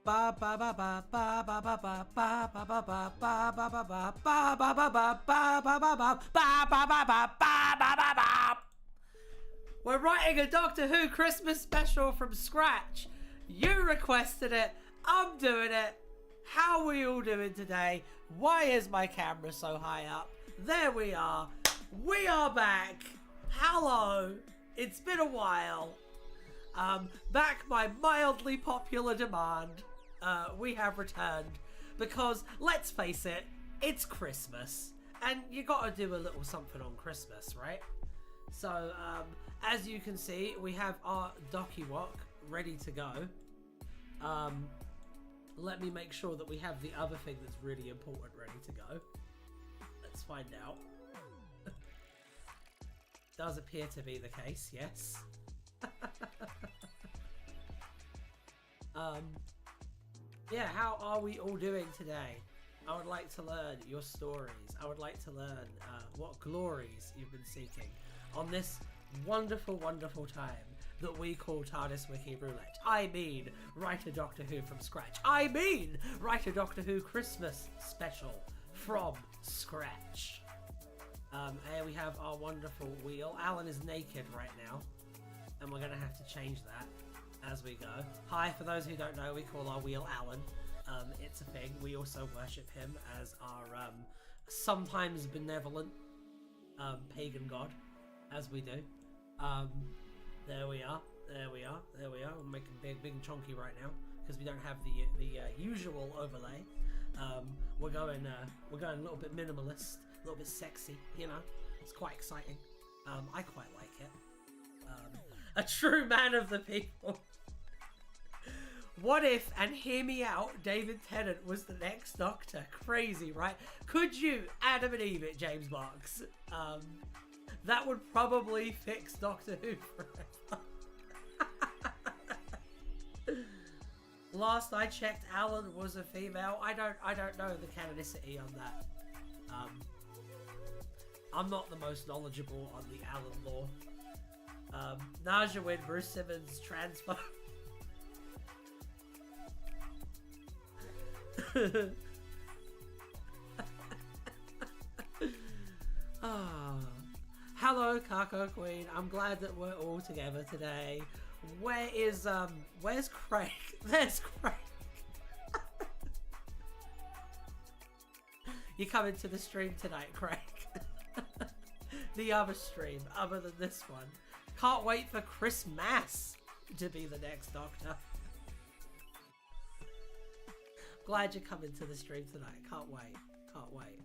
We're writing a Doctor Who Christmas special from scratch. You requested it. I'm doing it. How are we all doing today? Why is my camera so high up? There we are. We are back. Hello. It's been a while. Back by mildly popular demand. We have returned because, let's face it, it's Christmas. And you gotta do a little something on Christmas, right? So, as you can see, we have our Docky-Wok ready to go. Let me make sure that we have the other thing that's really important ready to go. Let's find out. Does appear to be the case, yes. Yeah, how are we all doing today? I would like to learn your stories. I would like to learn what glories you've been seeking on this wonderful, wonderful time that we call TARDIS Wiki Roulette. I mean, write a Doctor Who from scratch. I mean, write a Doctor Who Christmas special from scratch. Here we have our wonderful wheel. Alan is naked right now, and we're going to have to change that as we go. Hi, for those who don't know, we call our wheel Alan. It's a thing. We also worship him as our sometimes benevolent pagan god, as we do. There we are. There we are. There we are. We're making big and chunky right now because we don't have the usual overlay. We're going a little bit minimalist, a little bit sexy. You know, it's quite exciting. I quite like it. A true man of the people. What if, and hear me out, David Tennant was the next Doctor? Crazy, right? Could you Adam and Eve it, James Marks? That would probably fix Doctor Who forever. Last I checked, Alan was a female. I don't know the canonicity on that. I'm not the most knowledgeable on the Alan lore. Naja Wynn, Bruce Simmons, transphobe. Hello, Kako Queen. I'm glad that we're all together today. Where's Craig? There's Craig. You coming to the stream tonight, Craig? The other stream, other than this one. Can't wait for Christmas to be the next Doctor. Glad you're coming to the stream tonight. Can't wait. Can't wait.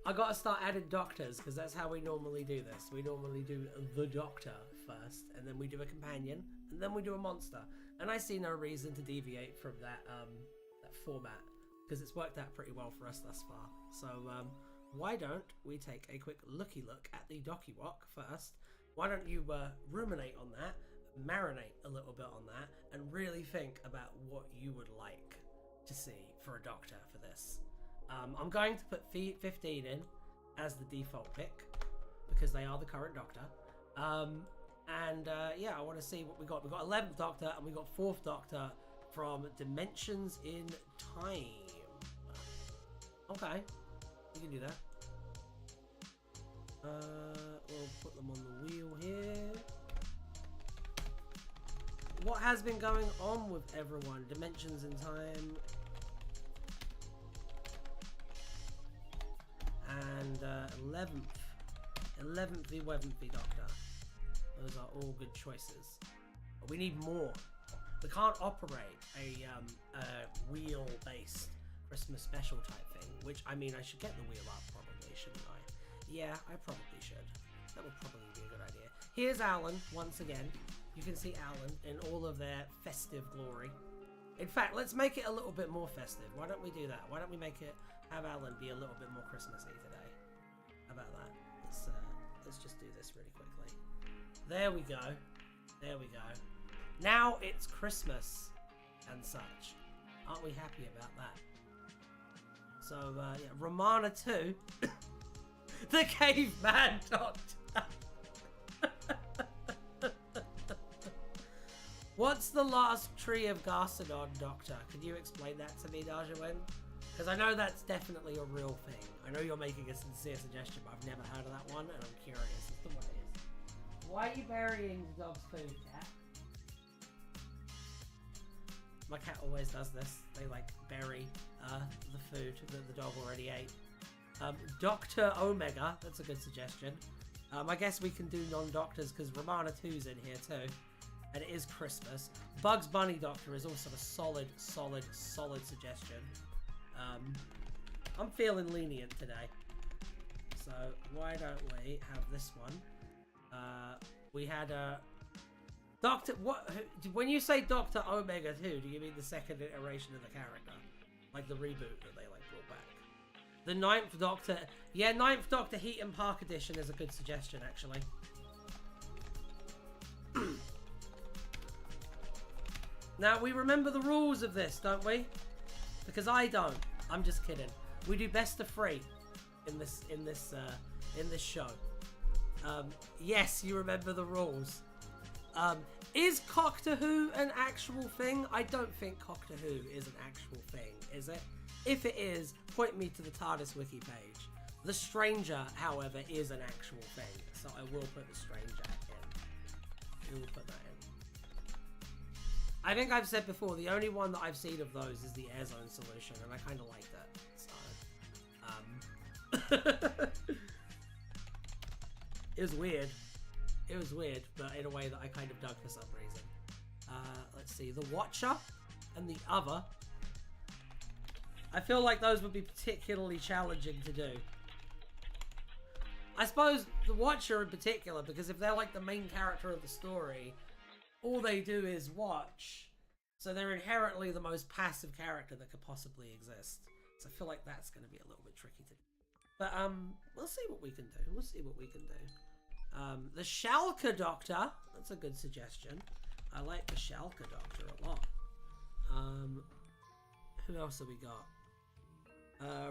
I gotta start adding doctors because that's how we normally do this. We normally do the Doctor first, and then we do a companion, and then we do a monster. And I see no reason to deviate from that format because it's worked out pretty well for us thus far. So why don't we take a quick looky look at the Docky-Wok first? Why don't you ruminate on that, marinate a little bit on that, and really think about what you would like to see for a Doctor for this. I'm going to put 15 in as the default pick because they are the current Doctor. Yeah, I want to see what we got. We got 11th Doctor and we got 4th Doctor from Dimensions in Time. Okay, we can do that. We'll put them on the wheel here. What has been going on with everyone? Dimensions in Time. And 11th Doctor. Those are all good choices. But we need more. We can't operate a wheel-based Christmas special type thing. Which, I mean, I should get the wheel up probably, shouldn't I? Yeah, I probably should. That would probably be a good idea. Here's Alan, once again. You can see Alan in all of their festive glory. In fact, let's make it a little bit more festive. Why don't we do that? Why don't we have Alan be a little bit more Christmassy today? How about that? Let's just do this really quickly. There we go. There we go. Now it's Christmas and such. Aren't we happy about that? So, yeah, Romana 2. The Caveman Doctor. What's the last tree of Garcinon, Doctor? Can you explain that to me, Darjawin? Because I know that's definitely a real thing. I know you're making a sincere suggestion, but I've never heard of that one, and I'm curious as to what it is. Why are you burying the dog's food, cat? My cat always does this. They, like, bury the food that the dog already ate. Dr. Omega, that's a good suggestion. I guess we can do non-doctors, because Romana 2's in here, too. And it is Christmas. Bugs Bunny Doctor is also a solid suggestion. I'm feeling lenient today. So, why don't we have this one? We had a... Doctor... What? When you say Dr. Omega 2, do you mean the second iteration of the character? Like the reboot that they, like, brought back? The 9th Doctor... Yeah, 9th Doctor Heaton Park Edition is a good suggestion, actually. Now, we remember the rules of this, don't we? Because I don't. I'm just kidding. We do best of 3 in this show. Yes, you remember the rules. Is Doctor Who an actual thing? I don't think Doctor Who is an actual thing, is it? If it is, point me to the TARDIS wiki page. The Stranger, however, is an actual thing, so I will put the Stranger in. We will put that in. I think I've said before, the only one that I've seen of those is the Air Zone solution, and I kind of liked it. So, it was weird. It was weird, but in a way that I kind of dug for some reason. Let's see, the Watcher and the Other. I feel like those would be particularly challenging to do. I suppose the Watcher in particular, because if they're like the main character of the story, all they do is watch. So they're inherently the most passive character that could possibly exist. So I feel like that's going to be a little bit tricky to do. But we'll see what we can do. We'll see what we can do. The Schalke Doctor. That's a good suggestion. I like the Schalke Doctor a lot. Who else have we got?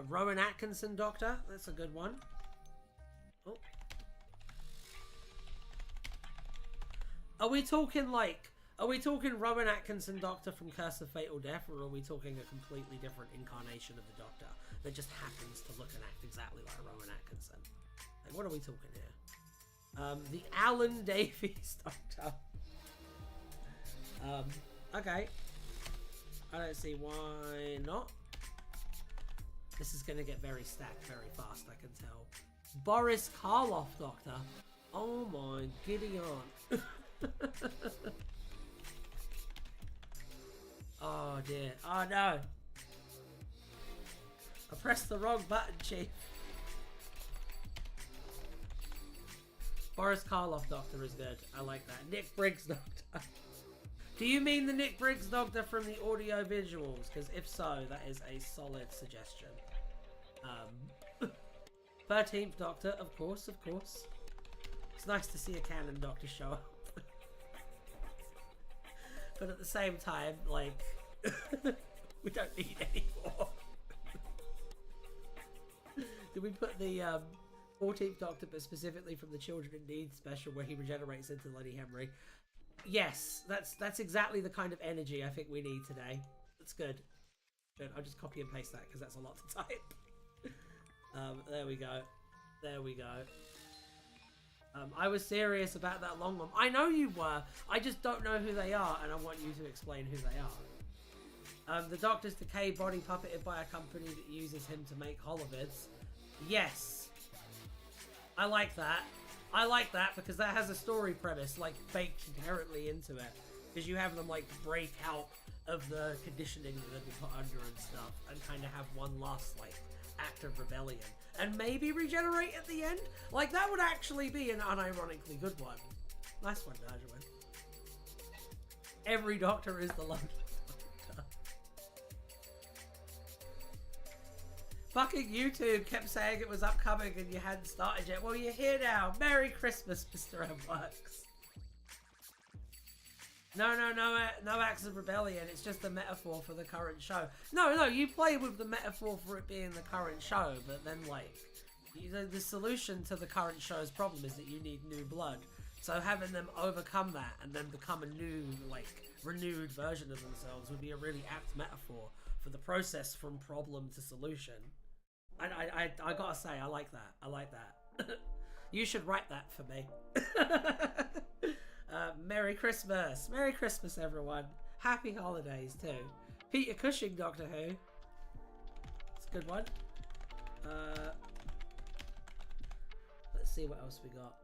Rowan Atkinson Doctor. That's a good one. Oh. Are we talking Rowan Atkinson Doctor from Curse of Fatal Death, or are we talking a completely different incarnation of the Doctor that just happens to look and act exactly like Rowan Atkinson? Like, what are we talking here? The Alan Davies Doctor. Okay. I don't see why not. This is going to get very stacked very fast, I can tell. Boris Karloff Doctor. Oh my giddy aunt. Oh dear. Oh no. I pressed the wrong button, Chief. Boris Karloff Doctor is good. I like that. Nick Briggs Doctor. Do you mean the Nick Briggs Doctor from the audio visuals? Because if so, that is a solid suggestion. 13th Doctor, of course, of course. It's nice to see a canon Doctor show up. But at the same time, like, we don't need any more. Did we put the 14th Doctor, but specifically from the Children in Need special where he regenerates into Lenny Henry? Yes, that's exactly the kind of energy I think we need today. That's good. Good. I'll just copy and paste that because that's a lot to type. There we go. There we go. I was serious about that long one. I know you were. I just don't know who they are, and I want you to explain who they are. The Doctor's decay body puppeted by a company that uses him to make holovids. Yes. I like that. I like that because that has a story premise, like, baked inherently into it. Because you have them, like, break out of the conditioning that they've been put under and stuff, and kind of have one last, like, act of rebellion. And maybe regenerate at the end? Like, that would actually be an unironically good one. Nice one, Nigel. Every Doctor is the London Doctor. Fucking YouTube kept saying it was upcoming and you hadn't started yet. Well, you're here now. Merry Christmas, Mr. M. Works. No acts of rebellion. It's just a metaphor for the current show. No, you play with the metaphor for it being the current show, but then, like, the solution to the current show's problem is that you need new blood. So having them overcome that and then become a new, like, renewed version of themselves would be a really apt metaphor for the process from problem to solution. I gotta say, I like that. I like that. You should write that for me. Merry Christmas. Merry Christmas, everyone. Happy holidays, too. Peter Cushing, Doctor Who. It's a good one. Let's see what else we got.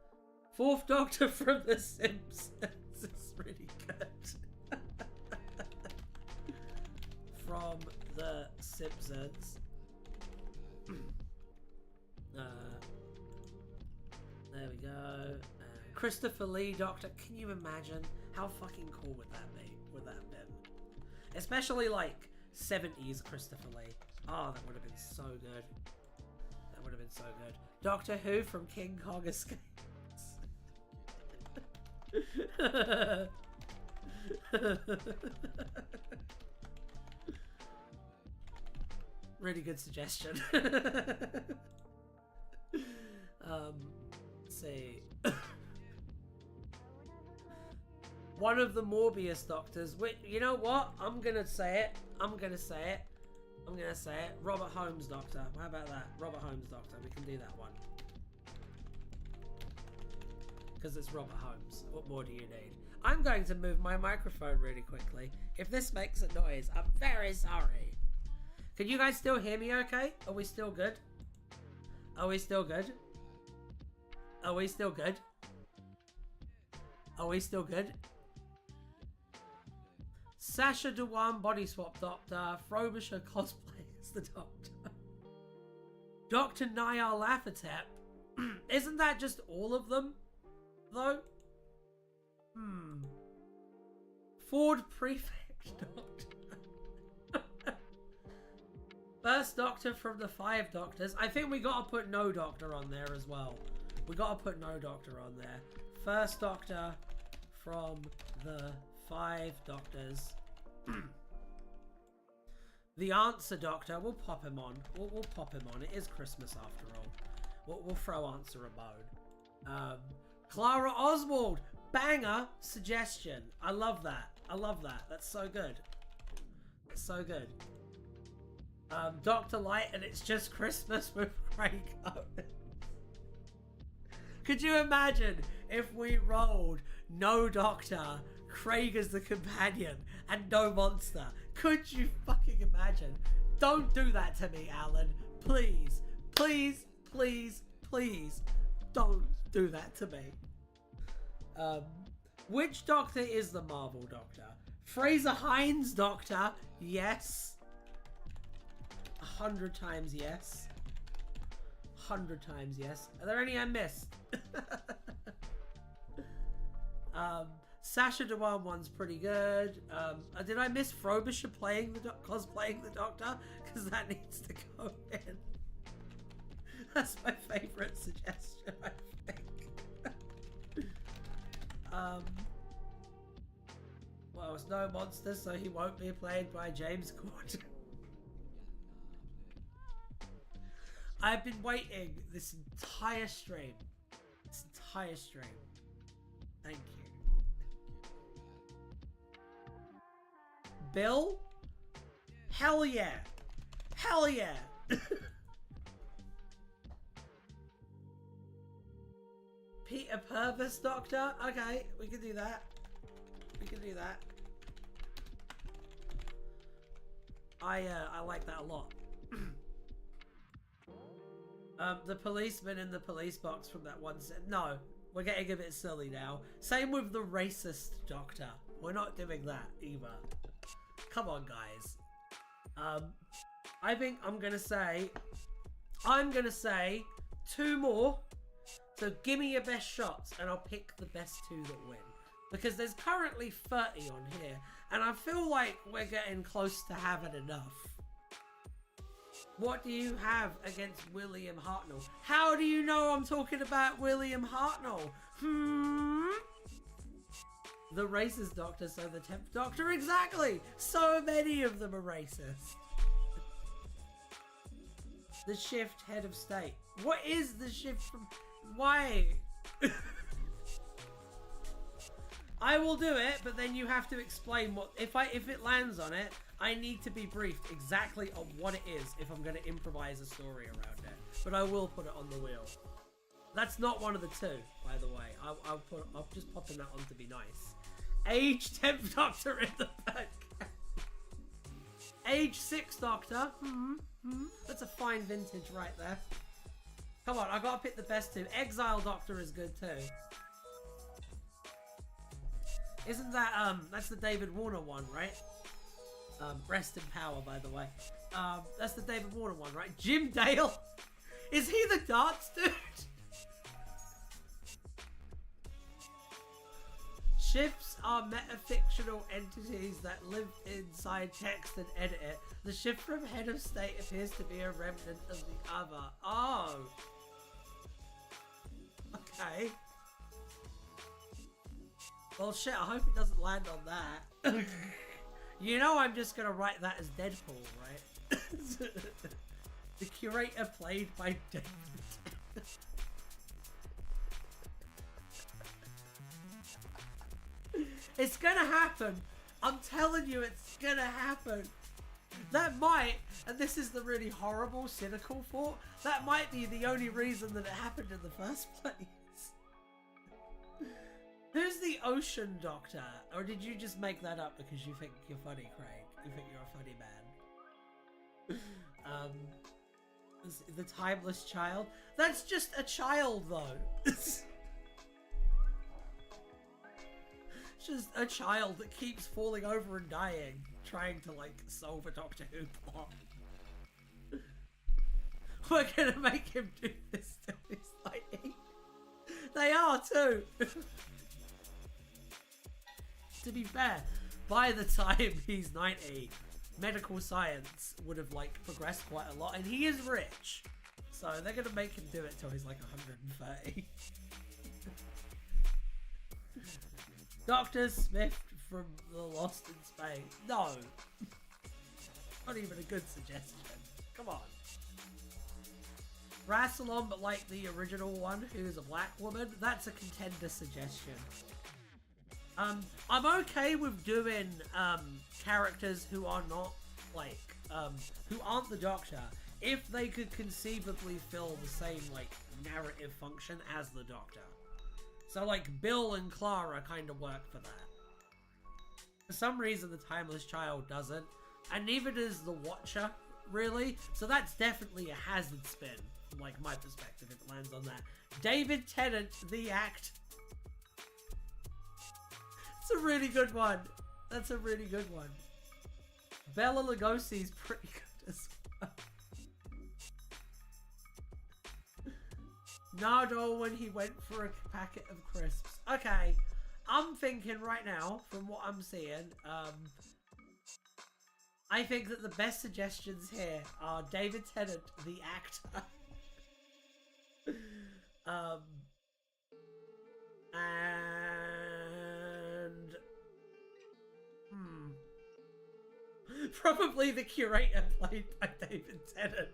Fourth Doctor from The Simpsons. It's really good. From The Simpsons. There we go. Christopher Lee Doctor. Can you imagine how fucking cool would that be? Would that have been? Especially like 70s Christopher Lee. Oh, that would have been so good. That would have been so good. Doctor Who from King Kong Escapes. Really good suggestion. Let's see. One of the Morbius Doctors. You know what? I'm gonna say it. Robert Holmes Doctor. How about that? Robert Holmes Doctor. We can do that one. Because it's Robert Holmes. What more do you need? I'm going to move my microphone really quickly. If this makes a noise, I'm very sorry. Can you guys still hear me okay? Are we still good? Are we still good? Are we still good? Are we still good? Sacha Dhawan Body Swap Doctor. Frobisher cosplay as the Doctor. Dr. Nayar Lafatep. Isn't that just all of them? Though? Ford Prefect Doctor. First Doctor from the 5 Doctors. I think we gotta put no Doctor on there as well. We gotta put no Doctor on there. First Doctor from the 5 Doctors. The Answer Doctor. We'll pop him on. We'll pop him on. It is Christmas after all. We'll throw Answer a bone. Clara Oswald. Banger suggestion. I love that. I love that. That's so good. That's so good. Dr. Light and It's Just Christmas with Craig Owen. Could you imagine if we rolled no Doctor, Craig as the companion, and no monster? Could you fucking imagine? Don't do that to me, Alan. Please, please, please, please, don't do that to me. Which Doctor is the Marvel Doctor? Fraser Hines Doctor? Yes. 100 times yes. 100 times yes. Are there any I missed? Sacha Dhawan one's pretty good. Did I miss Frobisher cosplaying the Doctor? Because that needs to go in. That's my favourite suggestion, I think. Well, it's no monster, so he won't be played by James Corden. I've been waiting this entire stream. Thank you. Bill? Hell yeah. Hell yeah. Peter Purvis Doctor? Okay, we can do that. We can do that. I like that a lot. The policeman in the police box from that one set. No, we're getting a bit silly now. Same with the racist Doctor. We're not doing that either. Come on, guys. I think I'm gonna say 2 more. So give me your best shots and I'll pick the best 2 that win. Because there's currently 30 on here. And I feel like we're getting close to having enough. What do you have against William Hartnell? How do you know I'm talking about William Hartnell? The racist Doctor, so the 10th Doctor, exactly! So many of them are racist. The Shift Head of State. What is the Shift from... Why? I will do it, but then you have to explain what... If it lands on it, I need to be briefed exactly on what it is if I'm going to improvise a story around it. But I will put it on the wheel. That's not one of the two, by the way. I'll just pop in that on to be nice. Age 10th Doctor in the back. Age 6th Doctor. That's a fine vintage right there. Come on, I gotta pick the best two. Exile Doctor is good too. Isn't that, that's the David Warner one, right? Rest in power, by the way. That's the David Warner one, right? Jim Dale? Is he the darts dude? Ships are metafictional entities that live inside text and edit it. The shift from head of state appears to be a remnant of the other. Oh. Okay. Well, shit, I hope it doesn't land on that. You know I'm just gonna write that as Deadpool, right? The curator played by David. It's gonna happen. I'm telling you, it's gonna happen. That might, and this is the really horrible, cynical thought, that might be the only reason that it happened in the first place. Who's the Ocean Doctor? Or did you just make that up because you think you're funny, Craig? You think you're a funny man? The Timeless Child? That's just a child, though. It's just a child that keeps falling over and dying, trying to, like, solve a Doctor Who plot. We're gonna make him do this till he's 90. They are, too! To be fair, by the time he's 90, medical science would have, like, progressed quite a lot, and he is rich. So they're gonna make him do it till he's, like, 130. Dr. Smith from The Lost in Space. No. Not even a good suggestion. Come on. Rassilon, but like the original one, who's a black woman. That's a contender suggestion. I'm okay with doing characters who are not like who aren't the Doctor if they could conceivably fill the same like narrative function as the Doctor. So like Bill and Clara kind of work for that. For some reason the Timeless Child doesn't, and neither does the Watcher really. So that's definitely a hazard spin from like my perspective if it lands on that. David Tennant, the act. It's a really good one. That's a really good one. Bela Lugosi's pretty good as well. Nardo when he went for a packet of crisps. Okay, I'm thinking right now, from what I'm seeing, I think that the best suggestions here are David Tennant, the actor, and probably the curator played by David Tennant.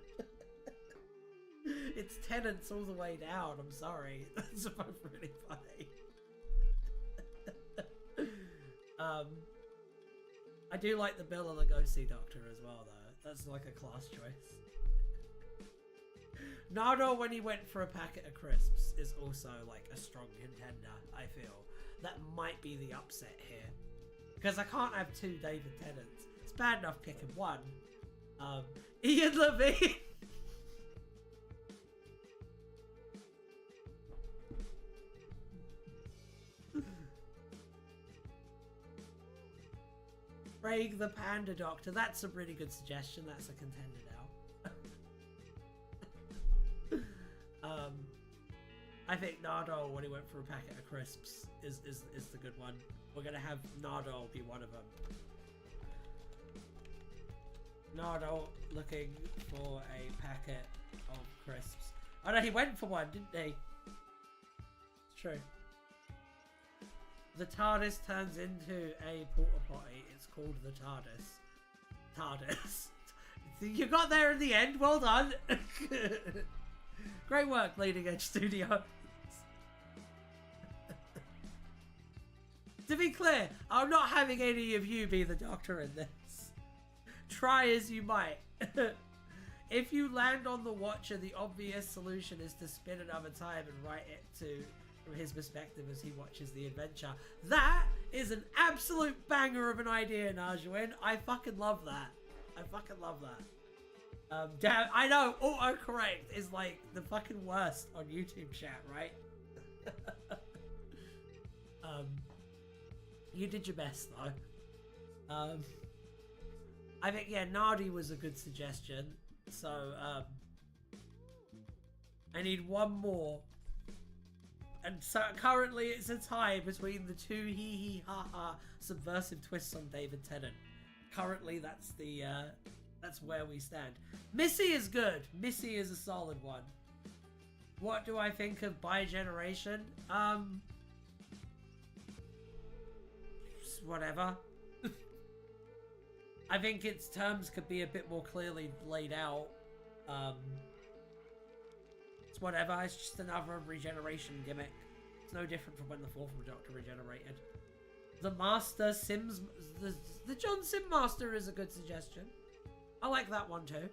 It's Tennants all the way down, I'm sorry. That's both really funny. I do like the Bela Lugosi Doctor as well, though. That's like a class choice. Nardo, when he went for a packet of crisps, is also like a strong contender, I feel. That might be the upset here. Because I can't have two David Tennants. It's bad enough picking one. Ian Levine! Craig the Panda Doctor. That's a really good suggestion. That's a contender now. I think Nardo, when he went for a packet of crisps, is the good one. We're going to have Nardo be one of them. Nardo looking for a packet of crisps. Oh no, he went for one, didn't he? It's true. The TARDIS turns into a porta potty. It's called the TARDIS. TARDIS. You got there in the end. Well done. Great work, Leading Edge Studios. To be clear, I'm not having any of you be the Doctor in this. Try as you might. If you land on the Watcher, the obvious solution is to spin another time and write it from his perspective as he watches the adventure. That is an absolute banger of an idea, Najwin. I fucking love that. I fucking love that. Damn, I know, autocorrect is like the fucking worst on YouTube chat, right? You did your best though. I think, yeah, Nardi was a good suggestion. So, I need one more. And so currently it's a tie between the two hee-hee-ha-ha subversive twists on David Tennant. Currently that's the, that's where we stand. Missy is good. Missy is a solid one. What do I think of bi-generation? Whatever. I think its terms could be a bit more clearly laid out. It's whatever. It's just another regeneration gimmick. It's no different from when the fourth Doctor regenerated. The Master Sims... The John Sim Master is a good suggestion. I like that one too.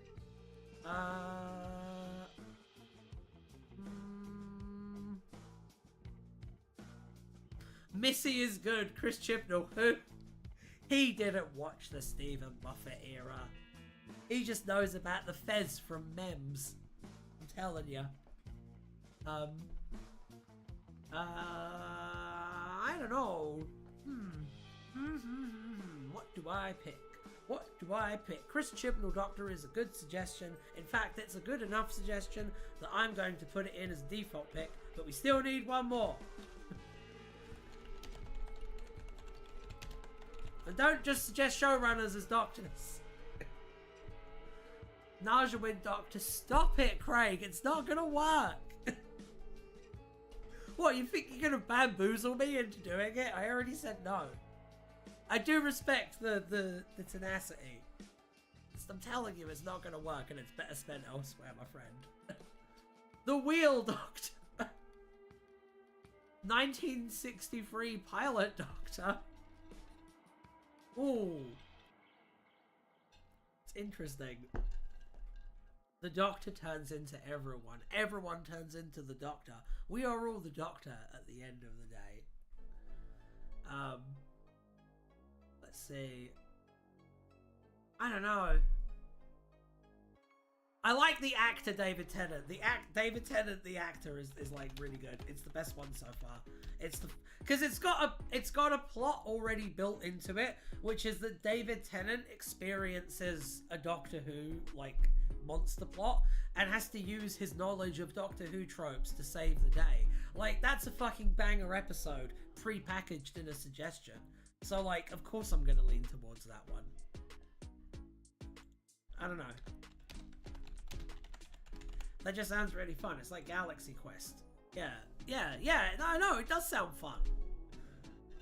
Missy is good. Chris Chibnall, who? He didn't watch the Stephen Moffat era. He just knows about the Fez from Mems. I'm telling you. I don't know. What do I pick? What do I pick? Chris Chibnall Doctor is a good suggestion. In fact, it's a good enough suggestion that I'm going to put it in as a default pick, but we still need one more. And don't just suggest showrunners as doctors. Najawin Doctor, stop it, Craig. It's not gonna work. What, you think you're gonna bamboozle me into doing it? I already said no. I do respect the tenacity. I'm telling you, it's not gonna work, and it's better spent elsewhere, my friend. The Wheel Doctor. 1963 Pilot Doctor. Ooh. It's interesting. The Doctor turns into everyone. Everyone turns into the Doctor. We are all the Doctor at the end of the day. Let's see. I don't know. I like the actor David Tennant. David Tennant, the actor, is like really good. It's the best one so far. It's the because it's got a plot already built into it, which is that David Tennant experiences a Doctor Who like monster plot and has to use his knowledge of Doctor Who tropes to save the day. Like, that's a fucking banger episode pre-packaged in a suggestion. So like, of course I'm gonna lean towards that one. I don't know. That just sounds really fun. It's like Galaxy Quest. Yeah. No, it does sound fun.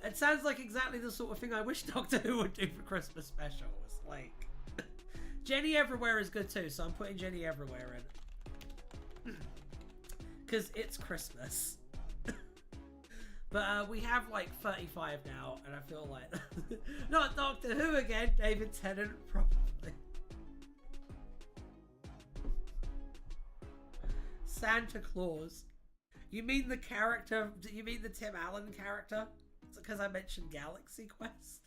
It sounds like exactly the sort of thing I wish Doctor Who would do for Christmas specials. Like, Jenny Everywhere is good too, so I'm putting Jenny Everywhere in. Because it's Christmas. But we have like 35 now, and I feel like... Not Doctor Who again, David Tennant, probably. Santa Claus. You mean the character? You mean the Tim Allen character? It's because I mentioned Galaxy Quest.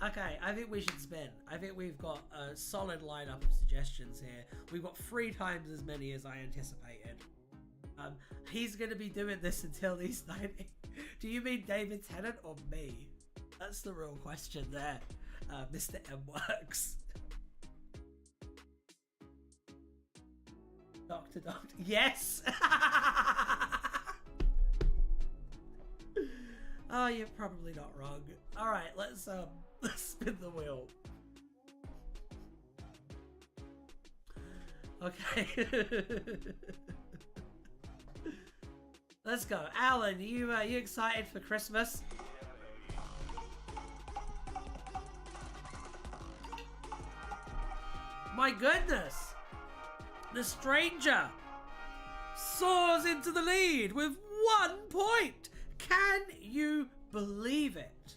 Okay, I think we should spin. I think we've got a solid lineup of suggestions here. We've got 3 times as many as I anticipated. He's going to be doing this until he's 90. Do you mean David Tennant or me? That's the real question there. Mr. M Works. Doctor. Yes! Oh, you're probably not wrong. Alright, let's spin the wheel. Okay. Let's go. Alan, you excited for Christmas? My goodness! The Stranger soars into the lead with 1 point! Can you believe it?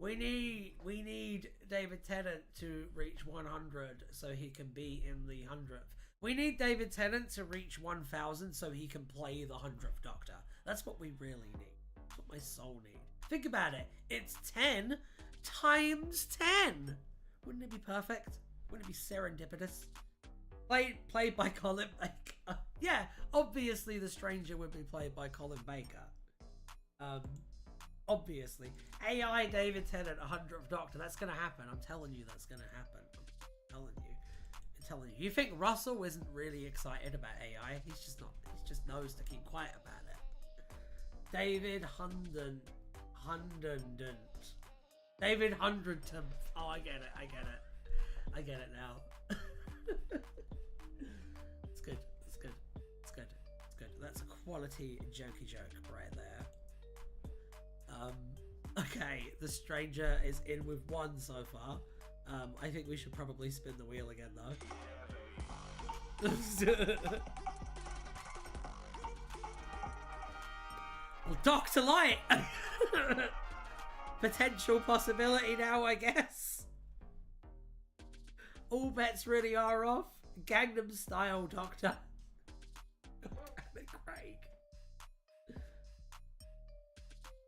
We need David Tennant to reach 100 so he can be in the 100th. We need David Tennant to reach 1,000 so he can play the 100th Doctor. That's what we really need. That's what my soul needs. Think about it. It's 10 times 10. Wouldn't it be perfect? Wouldn't it be serendipitous? Played by Colin Baker. Yeah, obviously the Stranger would be played by Colin Baker. Obviously. AI David Tennant, 100th Doctor. That's going to happen. I'm telling you that's going to happen. I'm telling you. You think Russell isn't really excited about AI? He's just not. He just knows to keep quiet about it. David Hundon. David Hundredton. Oh, I get it now. It's good. That's a quality jokey joke right there. Okay, the Stranger is in with 1 so far. I think we should probably spin the wheel again though. Well, Dr. Light! Potential possibility now, I guess. All bets really are off. Gangnam Style Doctor. God damn it, Craig.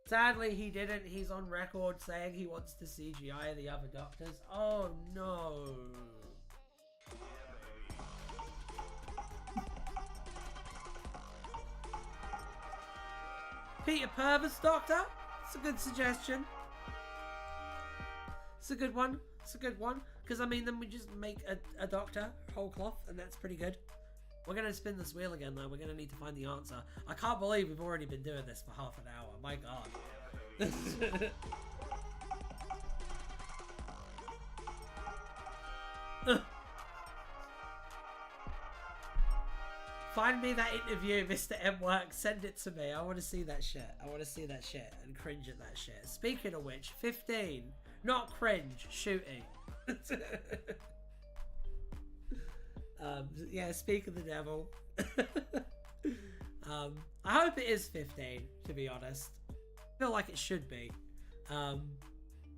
Sadly, he didn't. He's on record saying he wants to CGI the other Doctors. Oh, no. Peter Purvis Doctor? It's a good suggestion. It's a good one. Because, I mean, then we just make a Doctor, whole cloth, and that's pretty good. We're going to spin this wheel again, though. We're going to need to find the answer. I can't believe we've already been doing this for half an hour. My God. Find me that interview, Mr. M Works. Send it to me. I want to see that shit. And cringe at that shit. Speaking of which, 15. Not cringe. Shooting. Yeah, speak of the devil. I hope it is 15, to be honest. I feel like it should be.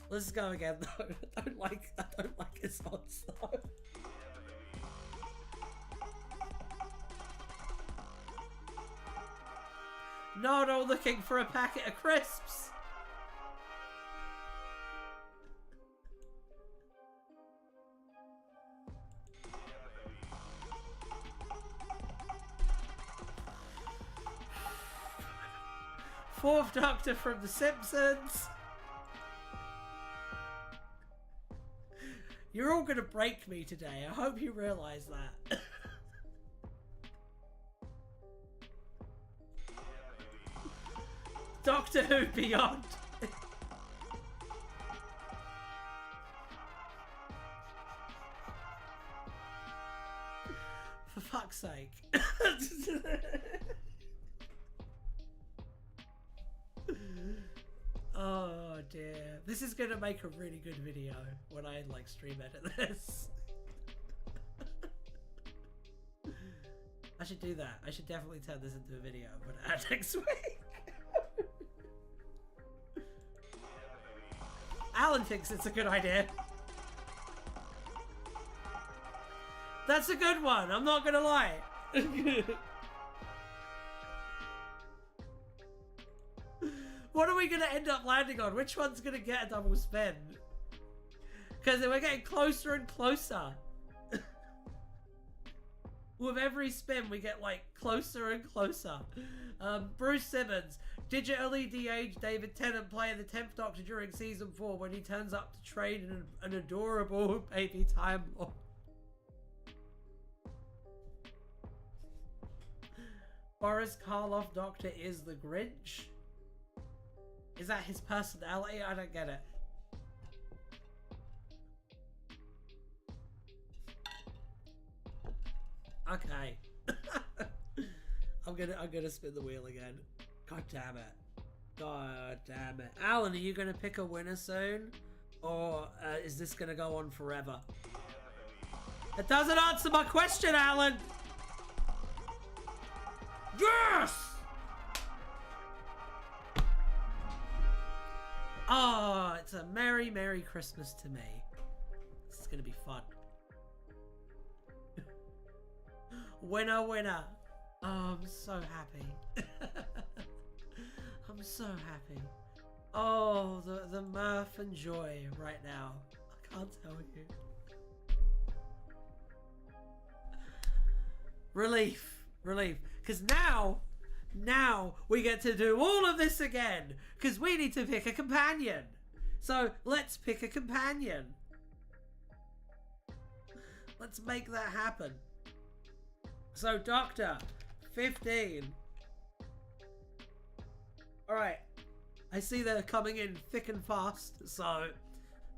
Let's go again though. I don't like his odds though. No, looking for a packet of crisps. Fourth Doctor from The Simpsons. You're all gonna break me today. I hope you realise that. Doctor Who Beyond. For fuck's sake. Oh dear. This is gonna make a really good video when I like stream edit this. I should do that. I should definitely turn this into a video and put it out next week. Alan thinks it's a good idea. That's a good one, I'm not gonna lie. What are we gonna end up landing on? Which one's gonna get a double spin? Because we're getting closer and closer. With every spin, we get like closer and closer. Bruce Simmons, digitally de-aged David Tennant playing the 10th Doctor during season 4 when he turns up to train an adorable baby Time Lord. Boris Karloff Doctor is the Grinch. Is that his personality? I don't get it. Okay. I'm gonna spin the wheel again. God damn it. Alan, are you gonna pick a winner soon? Or is this gonna go on forever? It doesn't answer my question, Alan! Yes! But a Merry, Merry Christmas to me. This is going to be fun. Winner, winner. Oh, I'm so happy. I'm so happy. Oh, the mirth and joy right now. I can't tell you. Relief. Relief. Because now we get to do all of this again. Because we need to pick a companion. So let's pick a companion. Let's make that happen. So Doctor 15. Alright. I see they're coming in thick and fast. So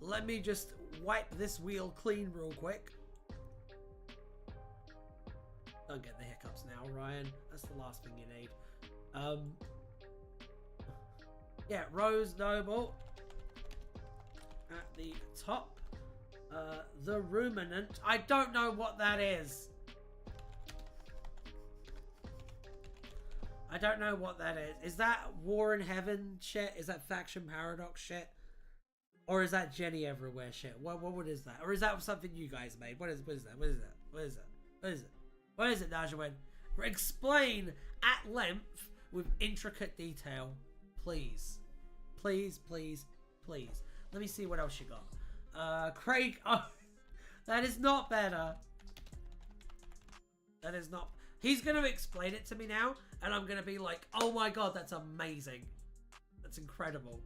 let me just wipe this wheel clean real quick. Don't get the hiccups now, Ryan. That's the last thing you need. Yeah, Rose Noble at the top. The Ruminant. I don't know what that is. I don't know what that is. Is that War in Heaven shit? Is that Faction Paradox shit? Or is that Jenny Everywhere shit? What is that? Or is that something you guys made? What is that? What is that? What is that? What is it? What is it, Najawin? Explain at length with intricate detail. Please. Please, please, please. Let me see what else you got. Craig. Oh, that is not better. That is not. He's going to explain it to me now. And I'm going to be like, oh my god, that's amazing. That's incredible.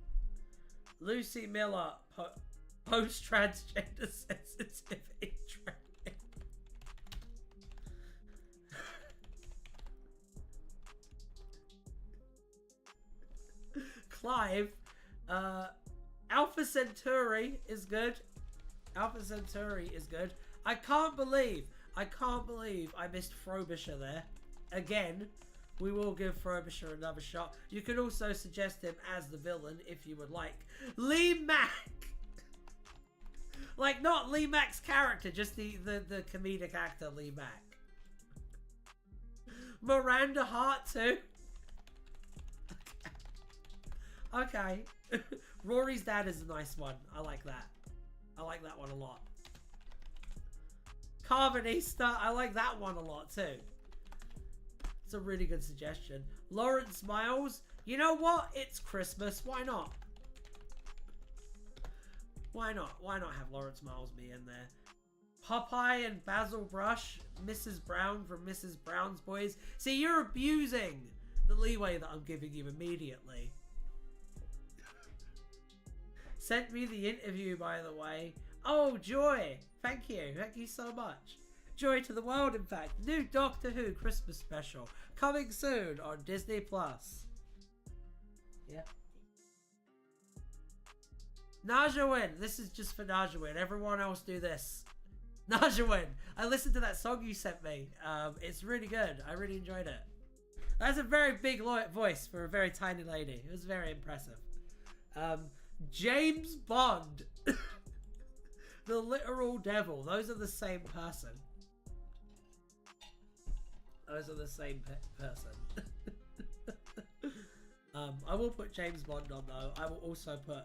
Lucy Miller. Post-transgender sensitivity training. Clive, Alpha Centauri is good. Alpha Centauri is good. I can't believe I missed Frobisher there. Again, we will give Frobisher another shot. You can also suggest him as the villain if you would like. Lee Mack! Like, not Lee Mack's character, just the comedic actor Lee Mack. Miranda Hart too. Okay. Rory's dad is a nice one. I like that. I like that one a lot. Carvanista. I like that one a lot too. It's a really good suggestion. Lawrence Miles. You know what? It's Christmas. Why not? Why not? Why not have Lawrence Miles be in there? Popeye and Basil Brush. Mrs. Brown from Mrs. Brown's Boys. See, you're abusing the leeway that I'm giving you immediately. Sent me the interview, by the way. Oh, Joy. Thank you. Thank you so much. Joy to the world, in fact. New Doctor Who Christmas special. Coming soon on Disney+. Yeah. Najawin. This is just for Najawin. Everyone else do this. Najawin. I listened to that song you sent me. It's really good. I really enjoyed it. That's a very big voice for a very tiny lady. It was very impressive. James Bond. The literal devil. Those are the same person. Those are the same person. I will put James Bond on though. I will also put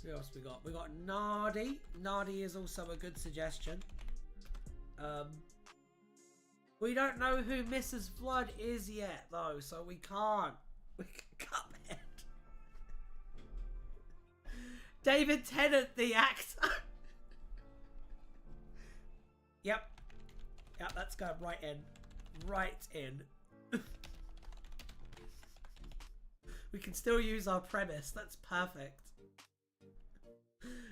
who else we got? We got Nardi. Nardi is also a good suggestion. We don't know who Mrs. Flood is yet though, so we can't. We can cut it. David Tennant, the actor. Yep. Yep, that's going right in. Right in. We can still use our premise. That's perfect.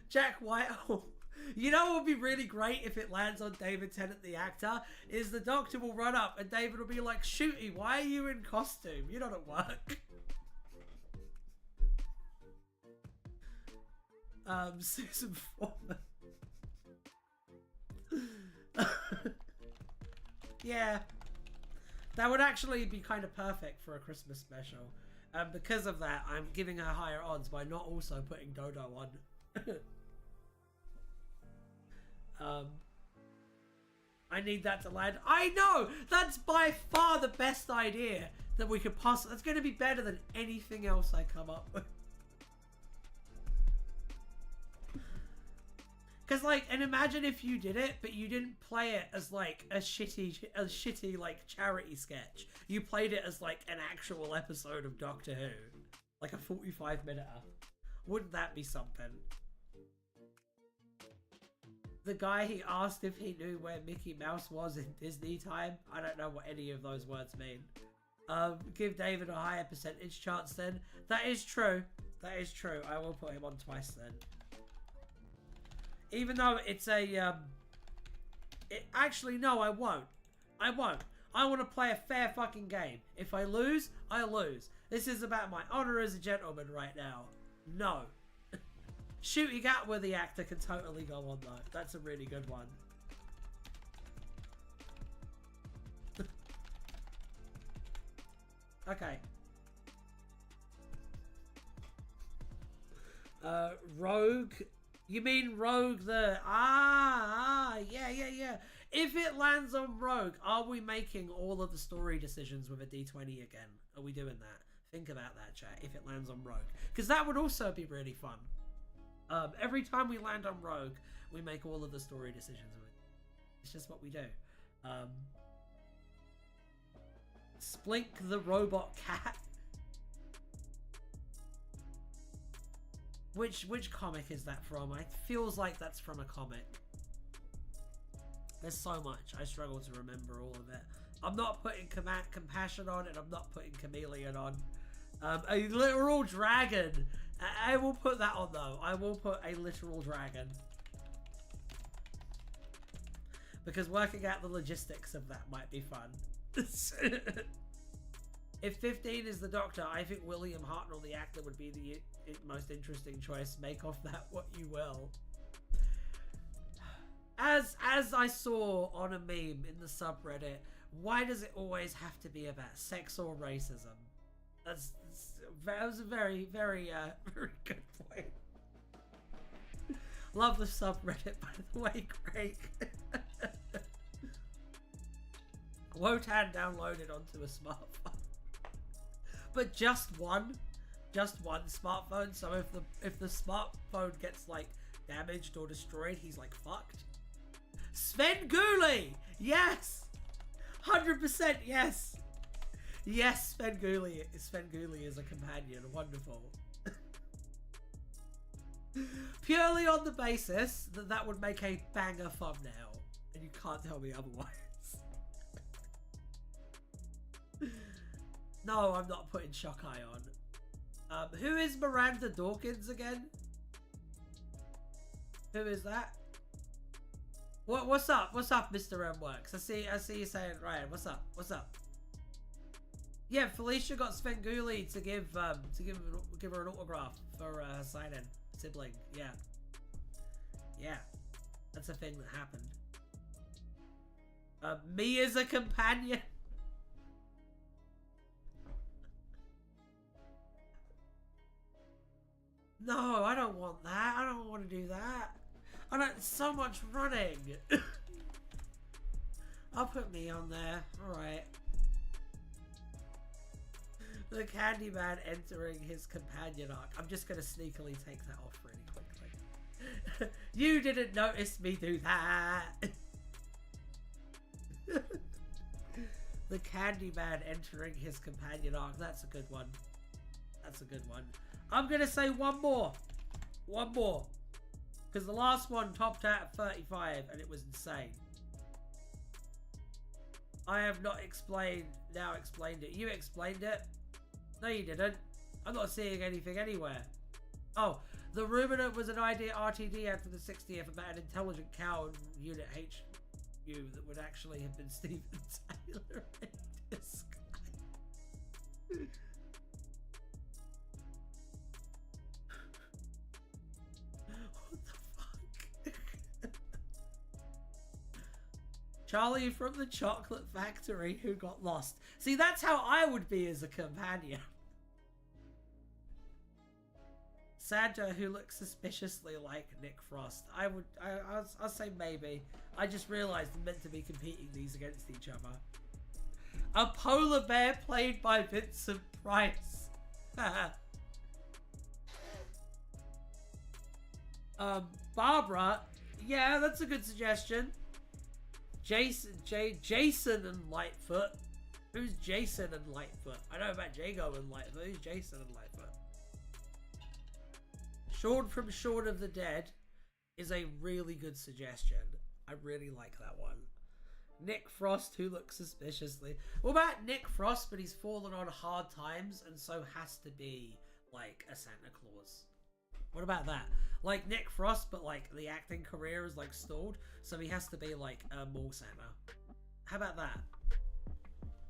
Jack Whitehall. You know what would be really great if it lands on David Tennant, the actor? Is the Doctor will run up and David will be like, Shooty, why are you in costume? You're not at work. Susan Foreman. Yeah. That would actually be kind of perfect for a Christmas special. Because of that, I'm giving her higher odds by not also putting Dodo on. I need that to land. I know! That's by far the best idea that we could possibly... That's going to be better than anything else I come up with. Because like, and imagine if you did it, but you didn't play it as like a shitty like charity sketch. You played it as like an actual episode of Doctor Who, like a 45-minute. Wouldn't that be something? The guy, he asked if he knew where Mickey Mouse was in Disney time. I don't know what any of those words mean. Give David a higher percentage chance then. That is true. That is true. I will put him on twice then. Even though it's a... actually, no, I won't. I won't. I want to play a fair fucking game. If I lose, I lose. This is about my honor as a gentleman right now. No. Shooting at where the actor can totally go on though. That's a really good one. Okay. Rogue. You mean Rogue the... yeah. If it lands on Rogue, are we making all of the story decisions with a D20 again? Are we doing that? Think about that, chat, if it lands on Rogue. Because that would also be really fun. Every time we land on Rogue, we make all of the story decisions with it. It's just what we do. Splink the robot cat. Which comic is that from? It feels like that's from a comic. There's so much. I struggle to remember all of it. I'm not putting Compassion on, and I'm not putting Chameleon on. A literal dragon. I will put that on though. I will put a literal dragon. Because working out the logistics of that might be fun. If 15 is the Doctor, I think William Hartnell, the actor, would be the most interesting choice. Make of that what you will. As I saw on a meme in the subreddit, why does it always have to be about sex or racism? That was a very, very good point. Love the subreddit, by the way, Craig. Wotan downloaded onto a smartphone. But just one smartphone. So if the smartphone gets like damaged or destroyed, he's like fucked. Svengoolie! Yes! 100% yes! Yes, Svengoolie is a companion. Wonderful. Purely on the basis that that would make a banger thumbnail. And you can't tell me otherwise. No, I'm not putting Shockeye on. Who is Miranda Dawkins again? Who is that? What's up? What's up, Mr. M Works? I see you saying, Ryan, what's up? What's up? Yeah, Felicia got Svengoolie to give her an autograph for her sign-in sibling. Yeah, that's a thing that happened. Me as a companion. No, I don't want that. I don't want to do that. I don't. So much running. I'll put me on there. All right. The Candyman entering his companion arc. I'm just gonna sneakily take that off really quickly. You didn't notice me do that. The Candyman entering his companion arc. That's a good one. That's a good one. I'm gonna say one more. One more. Because the last one topped out at 35 and it was insane. I have not explained it. You explained it? No, you didn't. I'm not seeing anything anywhere. Oh, the ruminant was an idea RTD after the 60th about an intelligent cow in Unit HU that would actually have been Stephen Taylor in disguise. Charlie from the Chocolate Factory who got lost. See, that's how I would be as a companion. Santa who looks suspiciously like Nick Frost. I'll say maybe. I just realized I'm meant to be competing these against each other. A polar bear played by Vincent Price. Barbara, Yeah, that's a good suggestion. Jason and Lightfoot. Who's Jason and Lightfoot? I know about Jago and Lightfoot. Who's Jason and Lightfoot? Shaun from Shaun of the Dead is a really good suggestion. I really like that one. Nick Frost, who looks suspiciously... What about Nick Frost, but he's fallen on hard times and so has to be, like, a Santa Claus? What about that? Like Nick Frost, but, like, the acting career is, like, stalled, so he has to be, like, a mall Santa. How about that?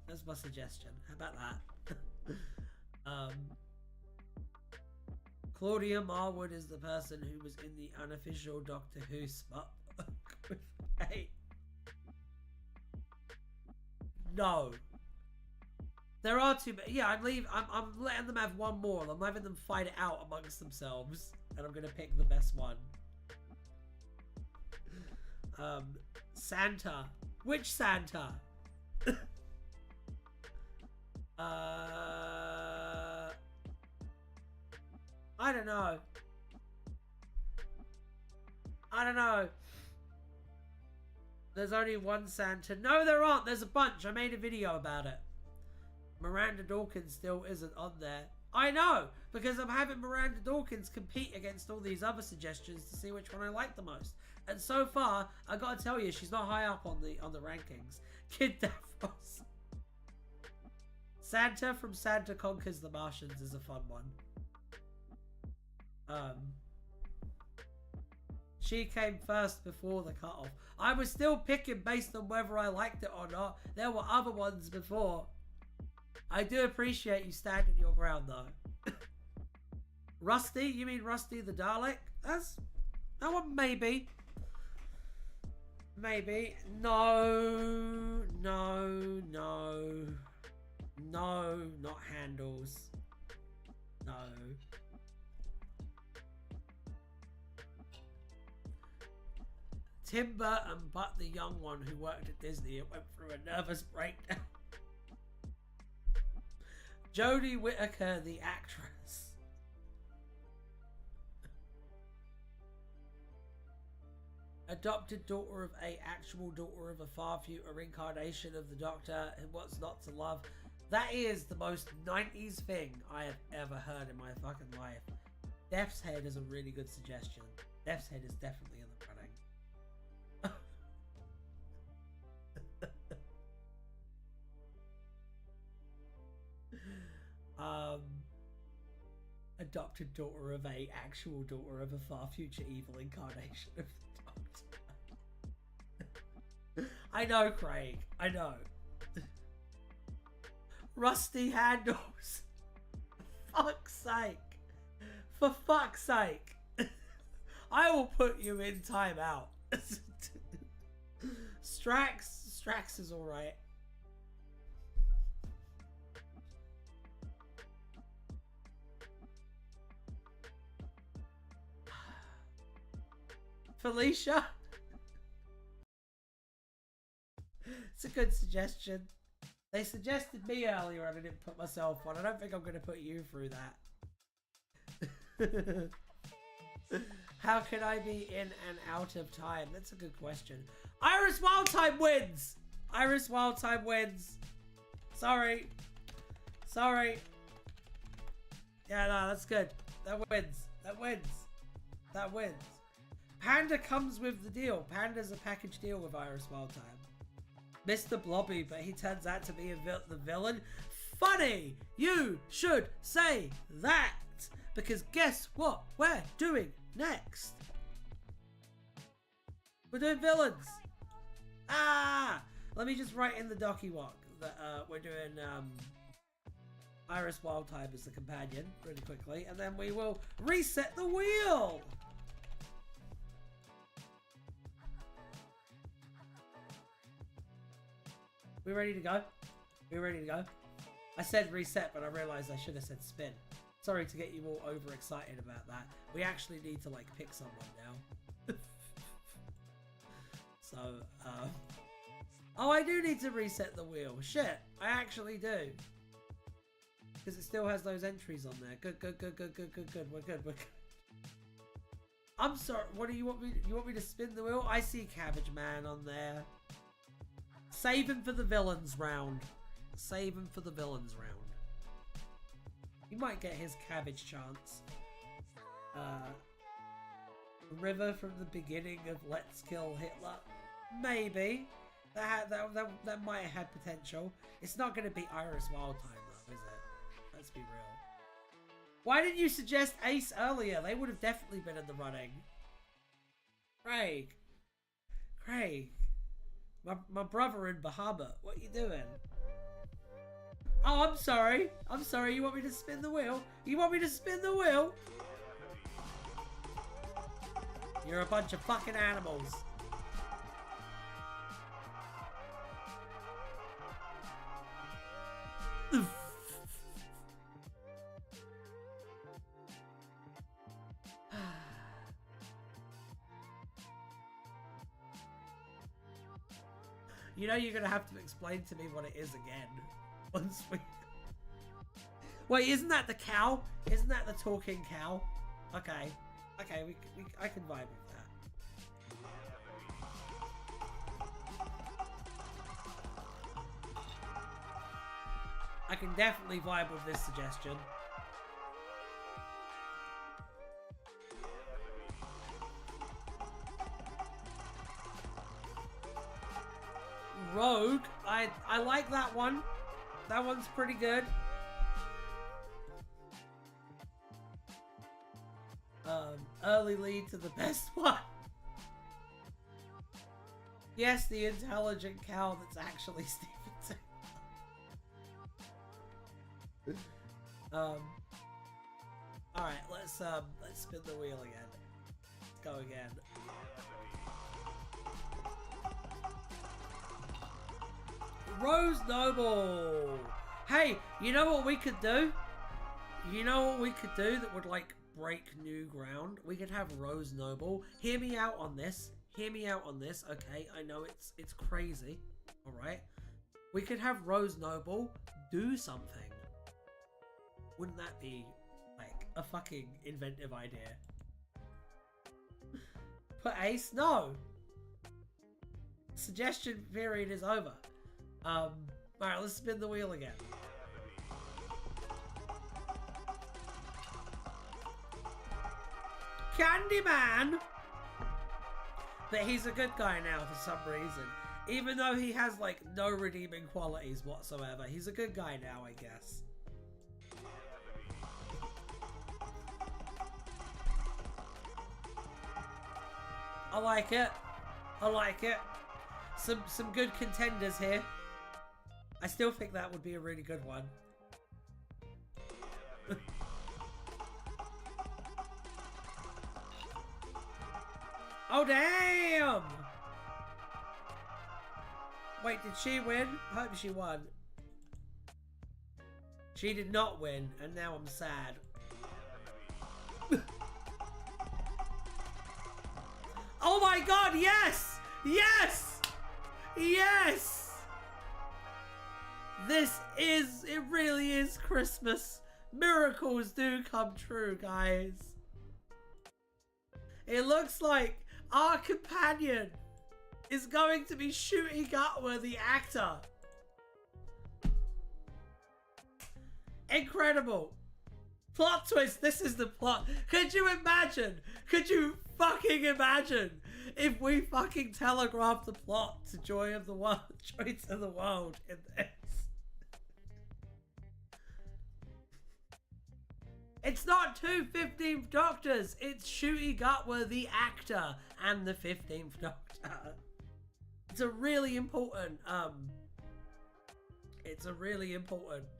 That's my suggestion. How about that? Claudia Marwood is the person who was in the unofficial Doctor Who spot. Hey. No. There are two. Yeah, I'm letting them have one more. I'm letting them fight it out amongst themselves, and I'm gonna pick the best one. Santa. Which Santa? I don't know. There's only one Santa. No, there aren't. There's a bunch. I made a video about it. Miranda Dawkins still isn't on there. I know, because I'm having Miranda Dawkins compete against all these other suggestions to see which one I like the most. And so far, I gotta tell you, she's not high up on the rankings. Kid Davros. Santa from Santa Conquers the Martians is a fun one. She came first before the cutoff. I was still picking based on whether I liked it or not. There were other ones before. I do appreciate you standing your ground though. Rusty? You mean Rusty the Dalek? That one maybe. Maybe. No, not handles. No. Tim Burton, but the young one who worked at Disney and went through a nervous breakdown. Jodie Whittaker, the actress. Adopted daughter of a actual daughter of a far future incarnation of the Doctor and what's not to love. That is the most 90s thing I have ever heard in my fucking life. Death's Head is a really good suggestion. Death's Head is definitely in the running. Adopted daughter of a actual daughter of a far future evil incarnation of the Doctor. I know, Craig. I know. Rusty handles. Fuck's sake. For fuck's sake. I will put you in timeout. Strax is alright. Felicia? It's a good suggestion. They suggested me earlier and I didn't put myself on. I don't think I'm going to put you through that. How can I be in and out of time? That's a good question. Iris Wildtime wins! Iris Wildtime wins. Sorry. Yeah, no, that's good. That wins. Panda comes with the deal. Panda's a package deal with Iris Wildtime. Mr. Blobby, but he turns out to be the villain. Funny! You should say that! Because guess what we're doing next? We're doing villains! Let me just write in the docky walk that we're doing Iris Wildtime as the companion really quickly, and then we will reset the wheel! We ready to go? I said reset, but I realized I should have said spin. Sorry to get you all overexcited about that. We actually need to, like, pick someone now. So, oh, I do need to reset the wheel. Shit, I actually do. Because it still has those entries on there. Good. We're good. I'm sorry. What do you want me? You want me to spin the wheel? I see Cabbage Man on there. Save him for the villains round. Save him for the villains round. He might get his cabbage chance. River from the beginning of Let's Kill Hitler. Maybe. That might have had potential. It's not going to be Iris Wildtime though, is it? Let's be real. Why didn't you suggest Ace earlier? They would have definitely been in the running. Craig. My brother in Bahamut. What are you doing? Oh, I'm sorry. I'm sorry. You want me to spin the wheel? You want me to spin the wheel? You're a bunch of fucking animals. You know you're gonna have to explain to me what it is again. Once we... Wait, isn't that the cow? Isn't that the talking cow? Okay. Okay, I can vibe with that. I can definitely vibe with this suggestion. Rogue, I like that one. That one's pretty good. Early lead to the best one. Yes, the intelligent cow that's actually Steven Taylor. Alright, let's spin the wheel again. Let's go again. Rose Noble! Hey, you know what we could do? You know what we could do that would, like, break new ground? We could have Rose Noble. Hear me out on this. Hear me out on this, okay? I know it's crazy, alright? We could have Rose Noble do something. Wouldn't that be, like, a fucking inventive idea? Put Ace? No! Suggestion period is over. Alright, let's spin the wheel again. Candyman! But he's a good guy now for some reason. Even though he has, like, no redeeming qualities whatsoever. He's a good guy now, I guess. I like it. I like it. Some good contenders here. I still think that would be a really good one. Oh, damn! Wait, did she win? I hope she won. She did not win, and now I'm sad. Oh my god, yes! Yes! Yes! It really is Christmas. Miracles do come true, guys. It looks like our companion is going to be shooting Gutwer, the actor. Incredible. Plot twist, this is the plot. Could you imagine? Could you fucking imagine if we fucking telegraphed the plot to Joy of the World, Joy to the World in this? It's not two 15th Doctors, it's Ncuti Gatwa, the actor, and the 15th Doctor. It's a really important,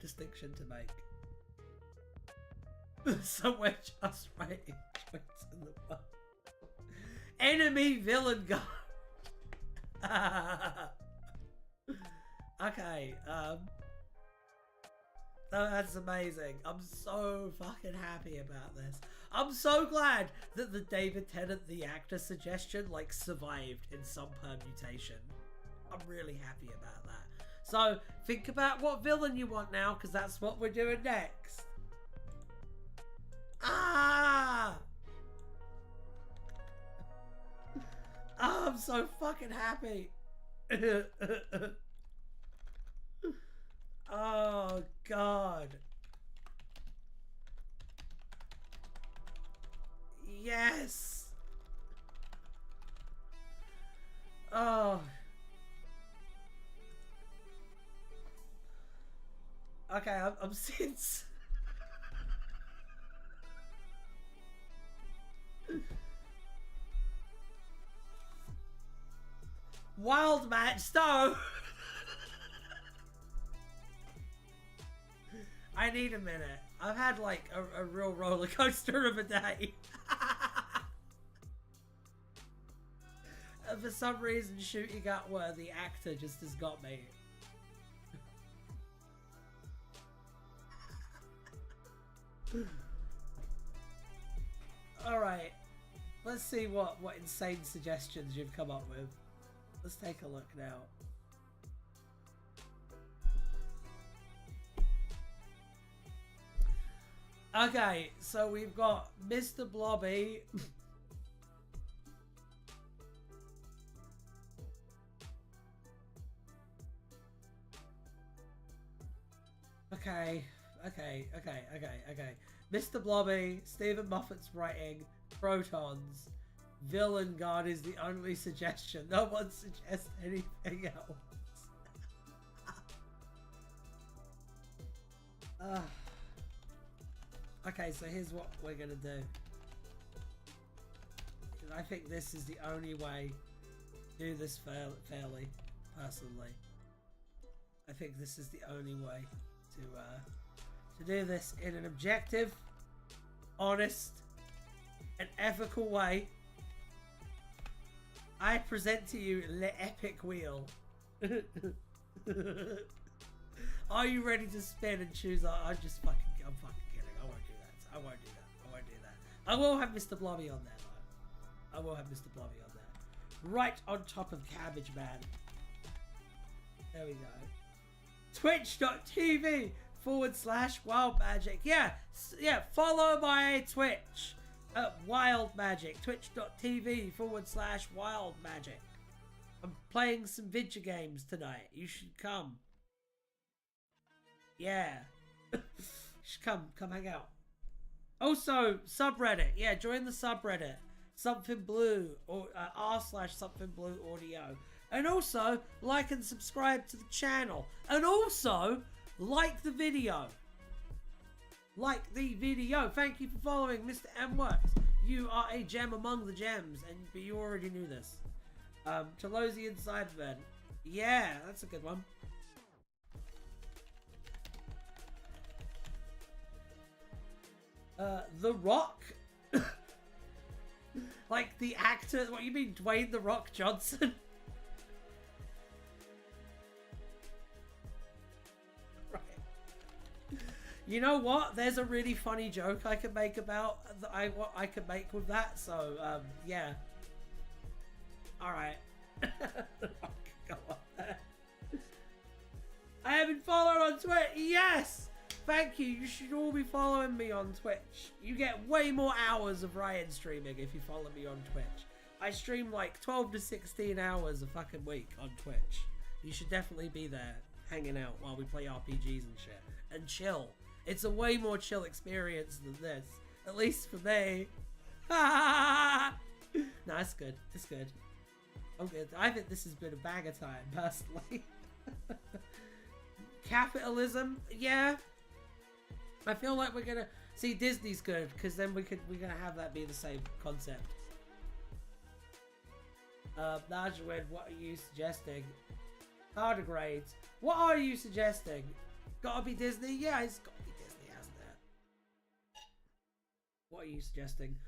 distinction to make. So we're just writing jokes in the world. Enemy villain guy. Okay, that's amazing. I'm so fucking happy about this. I'm so glad that the David Tennant, the actor suggestion, like, survived in some permutation. I'm really happy about that. So, think about what villain you want now, because that's what we're doing next. Ah! Oh, I'm so fucking happy. Oh, God. Yes. Oh. Okay, I'm since. Wild match, no. I need a minute. I've had like a real roller coaster of a day. For some reason, shooting at where the actor just has got me. Alright. Let's see what insane suggestions you've come up with. Let's take a look now. Okay, so we've got Mr. Blobby. Okay. Mr. Blobby, Stephen Moffat's writing, protons, villain god is the only suggestion. No one suggests anything else. Okay, so here's what we're gonna do. I think this is the only way to do this fairly, personally. I think this is the only way to do this in an objective, honest, and ethical way. I present to you Le Epic Wheel. Are you ready to spin and choose? I'm fucking kidding. I won't do that. I won't do that. I will have Mr. Blobby on there though. I will have Mr. Blobby on there. Right on top of Cabbage Man. There we go. Twitch.tv/Wild Magic. Yeah, follow my Twitch at Wild Magic. Twitch.tv/Wild Magic. I'm playing some video games tonight. You should come. Yeah. You should come hang out. Also, subreddit. Yeah, join the subreddit. Something Blue or r/something blue audio. And also, like and subscribe to the channel. And also, like the video. Like the video. Thank you for following Mr. M Works. You are a gem among the gems, but you already knew this. Chalosian Cyberman. Yeah, that's a good one. The Rock. Like the actor. What you mean, Dwayne The Rock Johnson? You know what? There's a really funny joke I could make about what I could make with that. So, yeah. All right. Go on there. I have been followed on Twitch. Yes. Thank you. You should all be following me on Twitch. You get way more hours of Ryan streaming if you follow me on Twitch. I stream like 12 to 16 hours a fucking week on Twitch. You should definitely be there, hanging out while we play RPGs and shit. And chill. It's a way more chill experience than this. At least for me. No, it's good. It's good. I'm good. I think this has been a bag of time, personally. Capitalism? Yeah. I feel like we're gonna... See, Disney's good, because then we're gonna have that be the same concept. Najawin, what are you suggesting? Tardigrades. What are you suggesting? Gotta be Disney? Yeah, it's gotta be Disney, hasn't it? What are you suggesting?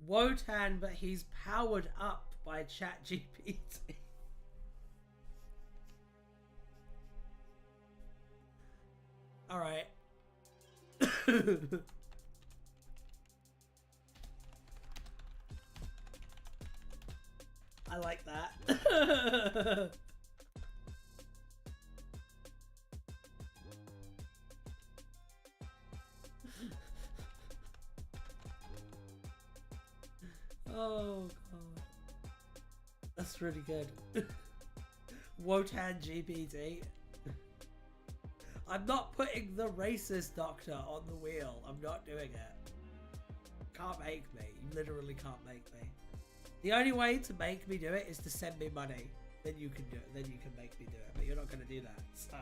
Wotan, but he's powered up by ChatGPT. Alright. I like that. Oh god. That's really good. Wotan GPT. I'm not putting the racist doctor on the wheel. I'm not doing it. Can't make me. You literally can't make me. The only way to make me do it is to send me money. Then you can do it. Then you can make me do it. But you're not going to do that. So,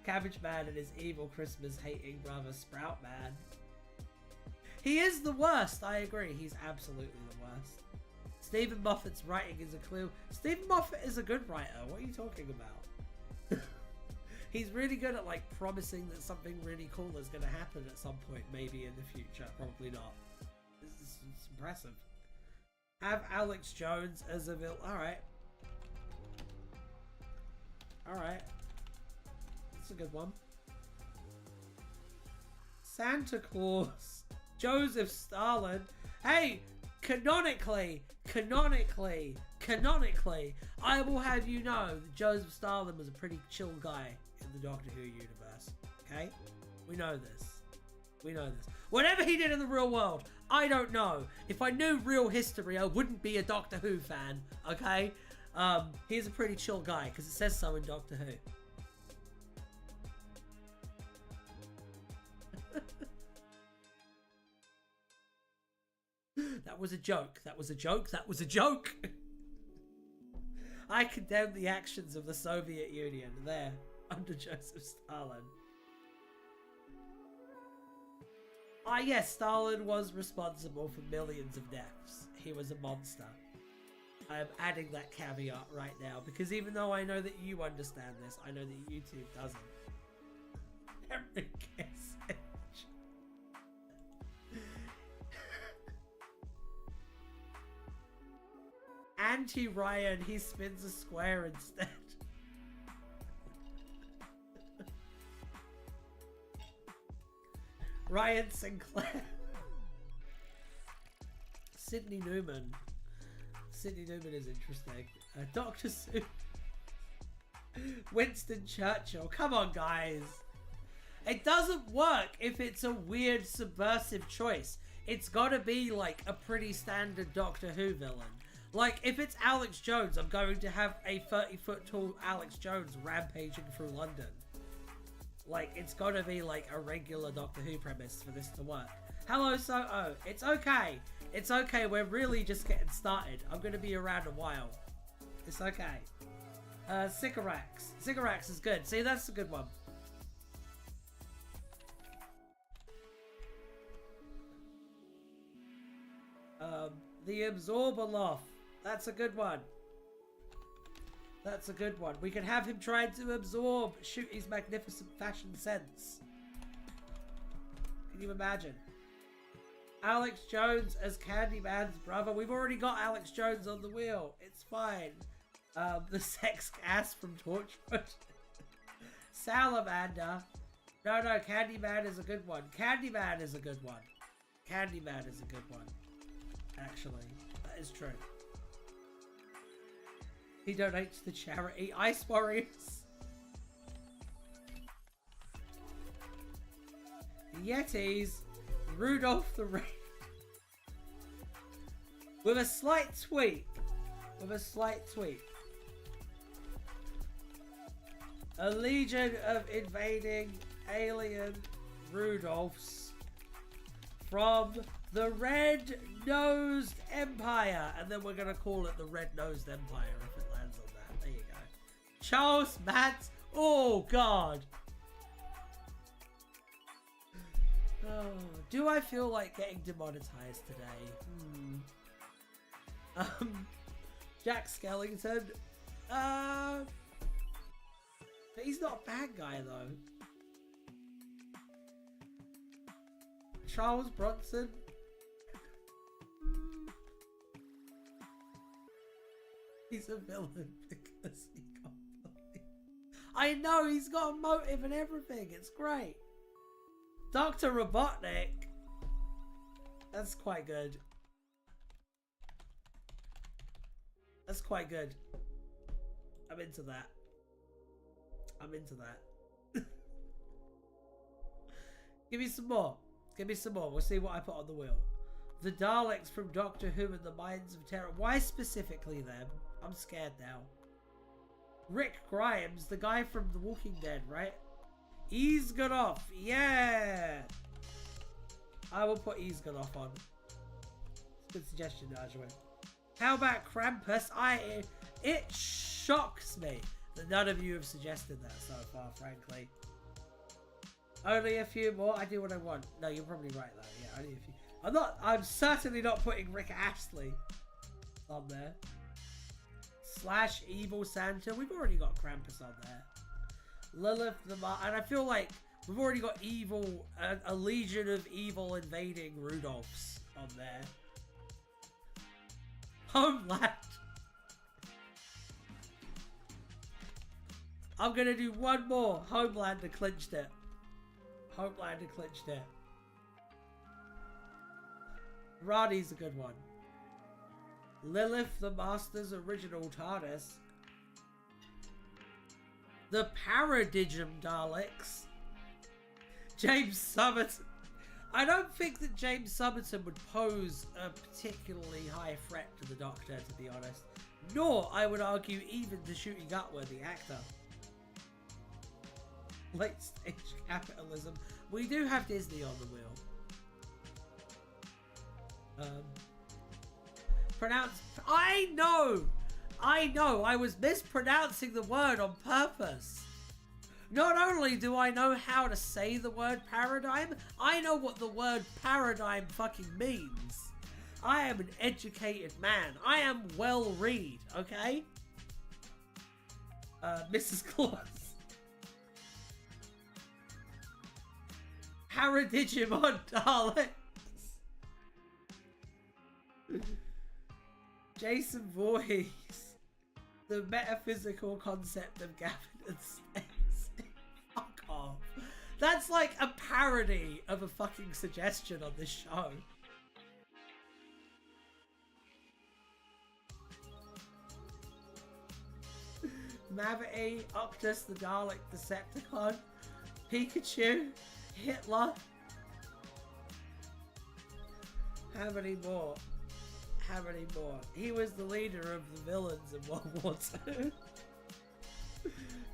Cabbage Man and his evil Christmas hating brother Sprout Man. He is the worst. I agree. He's absolutely the worst. Stephen Moffat's writing is a clue. Stephen Moffat is a good writer. What are you talking about? He's really good at like promising that something really cool is going to happen at some point, maybe in the future. Probably not. It's impressive. Have Alex Jones as a villain. Alright. Alright. That's a good one. Santa Claus. Joseph Stalin. Hey! Canonically, I will have you know that Joseph Stalin was a pretty chill guy in the Doctor Who universe. Okay? We know this. We know this. Whatever he did in the real world, I don't know. If I knew real history, I wouldn't be a Doctor Who fan. Okay? He's a pretty chill guy, because it says so in Doctor Who. That was a joke. That was a joke. That was a joke. I condemn the actions of the Soviet Union there under Joseph Stalin. Ah, yes, Stalin was responsible for millions of deaths. He was a monster. I'm adding that caveat right now because even though I know that you understand this, I know that YouTube doesn't. Every guess. Anti-Ryan, he spins a square instead. Ryan Sinclair. Sydney Newman. Sydney Newman is interesting. Dr. Seuss. Winston Churchill. Come on, guys. It doesn't work if it's a weird subversive choice. It's gotta be like a pretty standard Doctor Who villain. Like, if it's Alex Jones, I'm going to have a 30-foot tall Alex Jones rampaging through London. Like, it's gotta be like a regular Doctor Who premise for this to work. Hello, Soto. It's okay. It's okay. We're really just getting started. I'm gonna be around a while. It's okay. Sycorax. Sycorax is good. See, that's a good one. The Absorbaloff. That's a good one. That's a good one. We can have him trying to absorb Shooty's magnificent fashion sense. Can you imagine? Alex Jones as Candyman's brother. We've already got Alex Jones on the wheel. It's fine. The sex gas from Torchwood. Salamander. No, Candyman is a good one. Candyman is a good one. Candyman is a good one. Actually, that is true. He donates to charity. Ice Warriors. Yetis. Rudolph the Red. With a slight tweak. With a slight tweak. A legion of invading alien Rudolphs from the Red-Nosed Empire. And then we're going to call it the Red-Nosed Empire if it lands on that. There you go. Charles Matt. Oh, God. Oh, do I feel like getting demonetized today? Jack Skellington. But he's not a bad guy, though. Charles Bronson. He's a villain because he got bullied. I know, he's got a motive and everything. It's great. Dr. Robotnik. That's quite good. That's quite good. I'm into that. I'm into that. Give me some more. Give me some more. We'll see what I put on the wheel. The Daleks from Doctor Who and the Mines of Terror. Why specifically them? I'm scared now. Rick Grimes, the guy from The Walking Dead, right? Easgood off. Yeah. I will put Easgood off on. Good suggestion, Arjun. How about Krampus? It shocks me that none of you have suggested that so far, frankly. Only a few more. I do what I want. No, you're probably right though. Yeah, only a few. I'm certainly not putting Rick Astley on there. Slash Evil Santa. We've already got Krampus on there. Lilith the and I feel like we've already got evil, a legion of evil invading Rudolphs on there. Homeland. I'm gonna do one more. Homelander clinched it. Homelander clinched it. Roddy's a good one. Lilith the Master's original TARDIS. The Paradigm Daleks. James Summerton. I don't think that James Summerton would pose a particularly high threat to the Doctor, to be honest. Nor, I would argue, even the shooting Gutworthy actor. Late stage capitalism. We do have Disney on the wheel. I know, I was mispronouncing the word on purpose. Not only do I know how to say the word paradigm, I know what the word paradigm fucking means. I am an educated man. I am well read, okay? Mrs. Claus. Paradigimon Daleks. Jason Voorhees. The metaphysical concept of Gavin and Stacey. Fuck off. That's like a parody of a fucking suggestion on this show. Mavity, Octus the Dalek Decepticon, Pikachu, Hitler. How many more? How many more? He was the leader of the villains in World War II.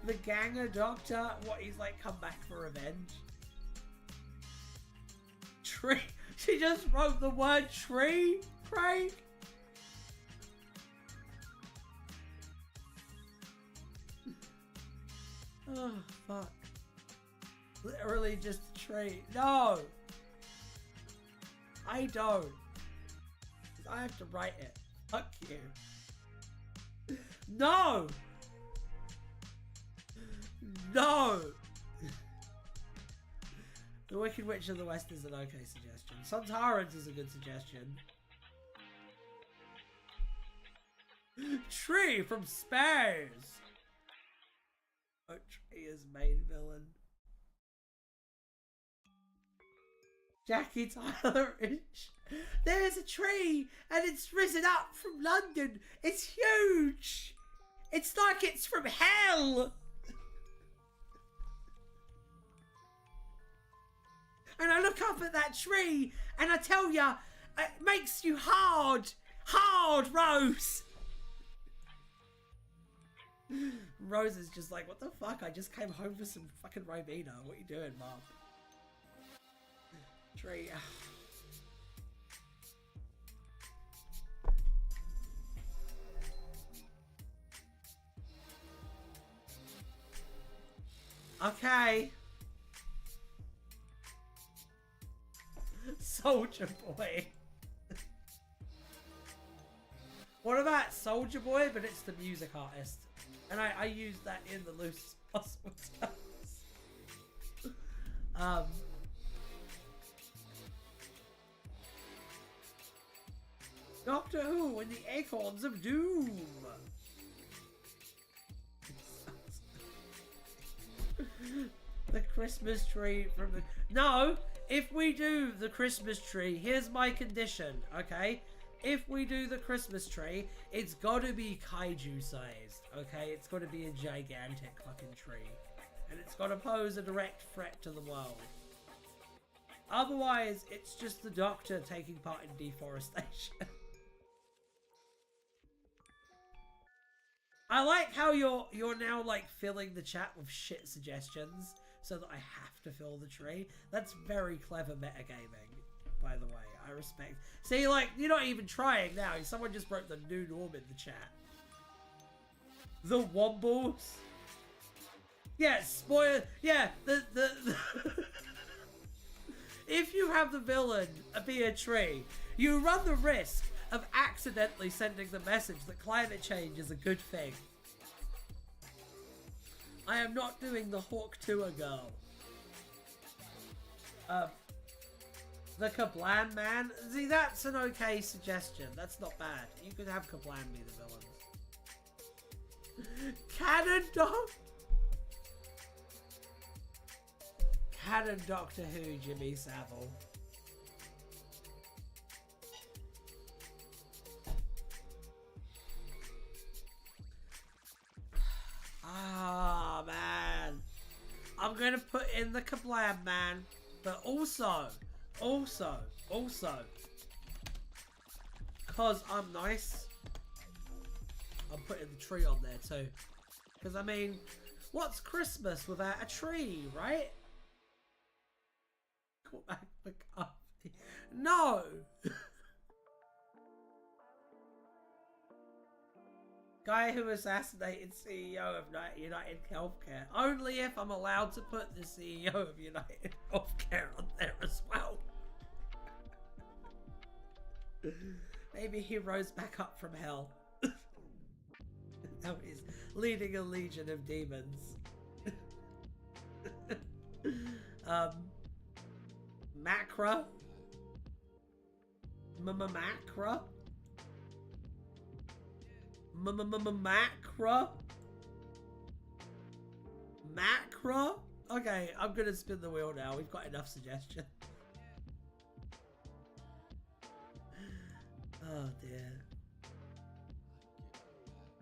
The Ganger Doctor. What, he's like come back for revenge? Tree. She just wrote the word tree, Craig. Oh, fuck. Literally just a tree. No! I don't. I have to write it. Fuck you. No! No! The Wicked Witch of the West is an okay suggestion. Sontarans is a good suggestion. Tree from Spares! Oh, Tree is main villain. Jackie Tyler Rich. There's a tree and it's risen up from London. It's huge. It's like it's from hell. And I look up at that tree and I tell ya, it makes you hard. Hard, Rose. Rose is just like, what the fuck? I just came home for some fucking Ribena. What are you doing, Mom? Tree. Okay. Soldier Boy. What about Soldier Boy, but it's the music artist? And I use that in the loosest possible terms. Doctor Who and the Acorns of Doom. The Christmas tree from the... No! If we do the Christmas tree, here's my condition, okay? If we do the Christmas tree, it's gotta be kaiju sized, okay? It's gotta be a gigantic fucking tree. And it's gotta pose a direct threat to the world. Otherwise, it's just the Doctor taking part in deforestation. I like how you're now like filling the chat with shit suggestions so that I have to fill the tree. That's very clever metagaming, by the way. I respect. See, like, you're not even trying now. Someone just wrote the new norm in the chat. The Wombles. Yeah, spoiler. Yeah, the if you have the villain be a tree, you run the risk of accidentally sending the message that climate change is a good thing. I am not doing the Hawk Tour girl. The Kablam Man. See, that's an okay suggestion. That's not bad. You could have Kablam be the villain. Canon Doctor Who, Jimmy Savile. Ah, man. I'm going to put in the Kablam Man, but also, because I'm nice, I'm putting the tree on there too. Because, I mean, what's Christmas without a tree, right? No! Guy who assassinated CEO of United Healthcare. Only if I'm allowed to put the CEO of United Healthcare on there as well. Maybe he rose back up from hell. Now he's leading a legion of demons. Macra? Macra? Macra? Macra? Okay, I'm gonna spin the wheel now. We've got enough suggestions. Oh dear.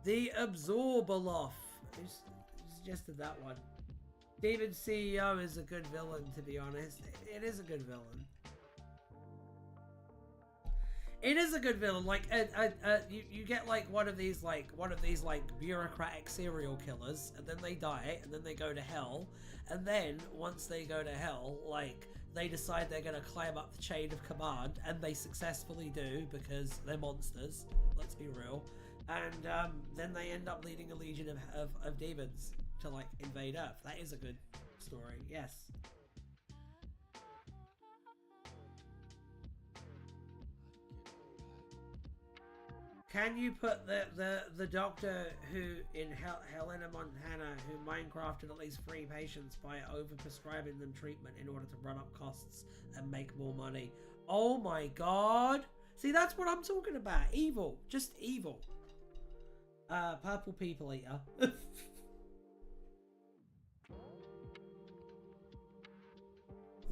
The Absorbaloff. Who suggested that one? Demon CEO is a good villain, to be honest. It is a good villain. It is a good villain. Like, you get like one of these bureaucratic serial killers, and then they die, and then they go to hell, and then once they go to hell, like they decide they're gonna climb up the chain of command, and they successfully do because they're monsters. Let's be real. And then they end up leading a legion of demons to like invade Earth. That is a good story. Yes. Can you put the doctor who in Helena, Montana, who Minecrafted at least 3 patients by overprescribing them treatment in order to run up costs and make more money? Oh my god! See, that's what I'm talking about. Evil, just evil. Purple people eater.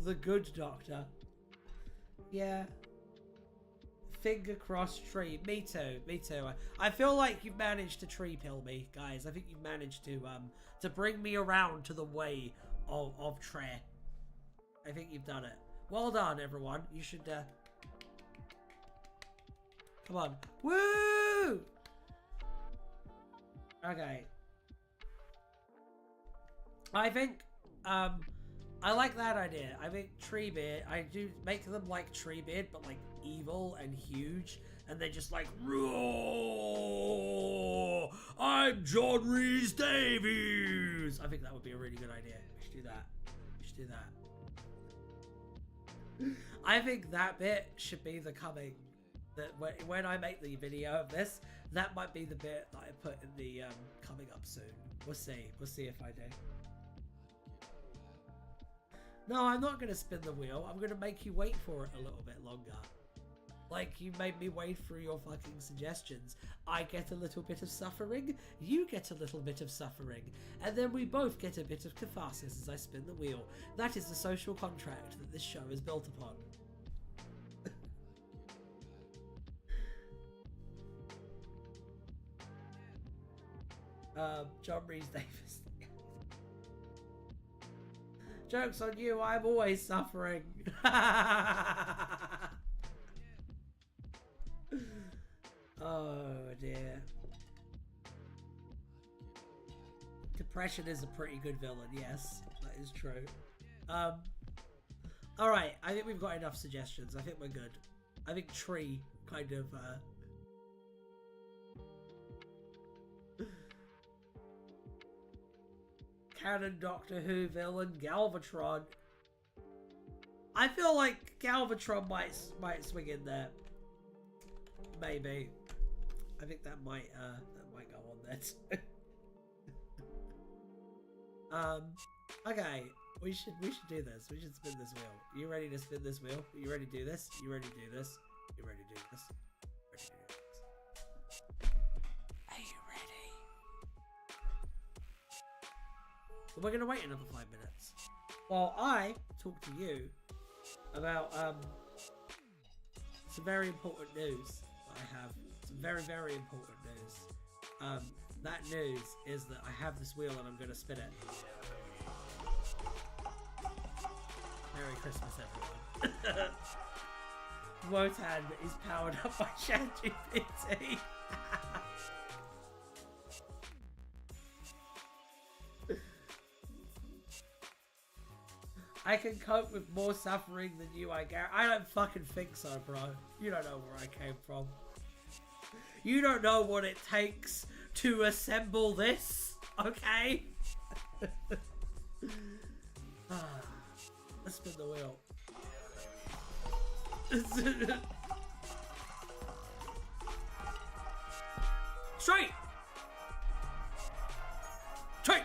The good doctor. Yeah. Finger crossed tree. Me too. Me too. I feel like you've managed to tree pill me, guys. I think you've managed to bring me around to the way of tree. I think you've done it. Well done, everyone. You should come on. Woo! Okay. I think I like that idea. I think Treebeard, I do make them like Treebeard, but like evil and huge, and they're just like, roar! I'm John Rhys Davies! I think that would be a really good idea. We should do that. We should do that. I think that bit should be the coming. That when I make the video of this, that might be the bit that I put in the coming up soon. We'll see. We'll see if I do. No, I'm not going to spin the wheel. I'm going to make you wait for it a little bit longer. Like you made me wait through your fucking suggestions. I get a little bit of suffering, you get a little bit of suffering, and then we both get a bit of catharsis as I spin the wheel. That is the social contract that this show is built upon. John Rhys Davies. Joke's on you, I'm always suffering. Oh dear. Depression is a pretty good villain, yes. That is true. Alright, I think we've got enough suggestions. I think we're good. I think tree kind of, Canon Doctor Who villain, Galvatron. I feel like Galvatron might swing in there. Maybe. I think that might go on there too. Okay. We should do this. We should spin this wheel. You ready to spin this wheel? You ready to do this? You ready to do this? You ready to do this? Ready to do this? Are you ready? We're gonna wait another 5 minutes while I talk to you about some very important news that I have. Some very, very important news. That news is that I have this wheel and I'm gonna spin it. Merry Christmas, everyone. Wotan is powered up by ChatGPT. I can cope with more suffering than you, I guarantee. I don't fucking think so, bro. You don't know where I came from. You don't know what it takes to assemble this, okay? Let's spin the wheel. Straight! Straight!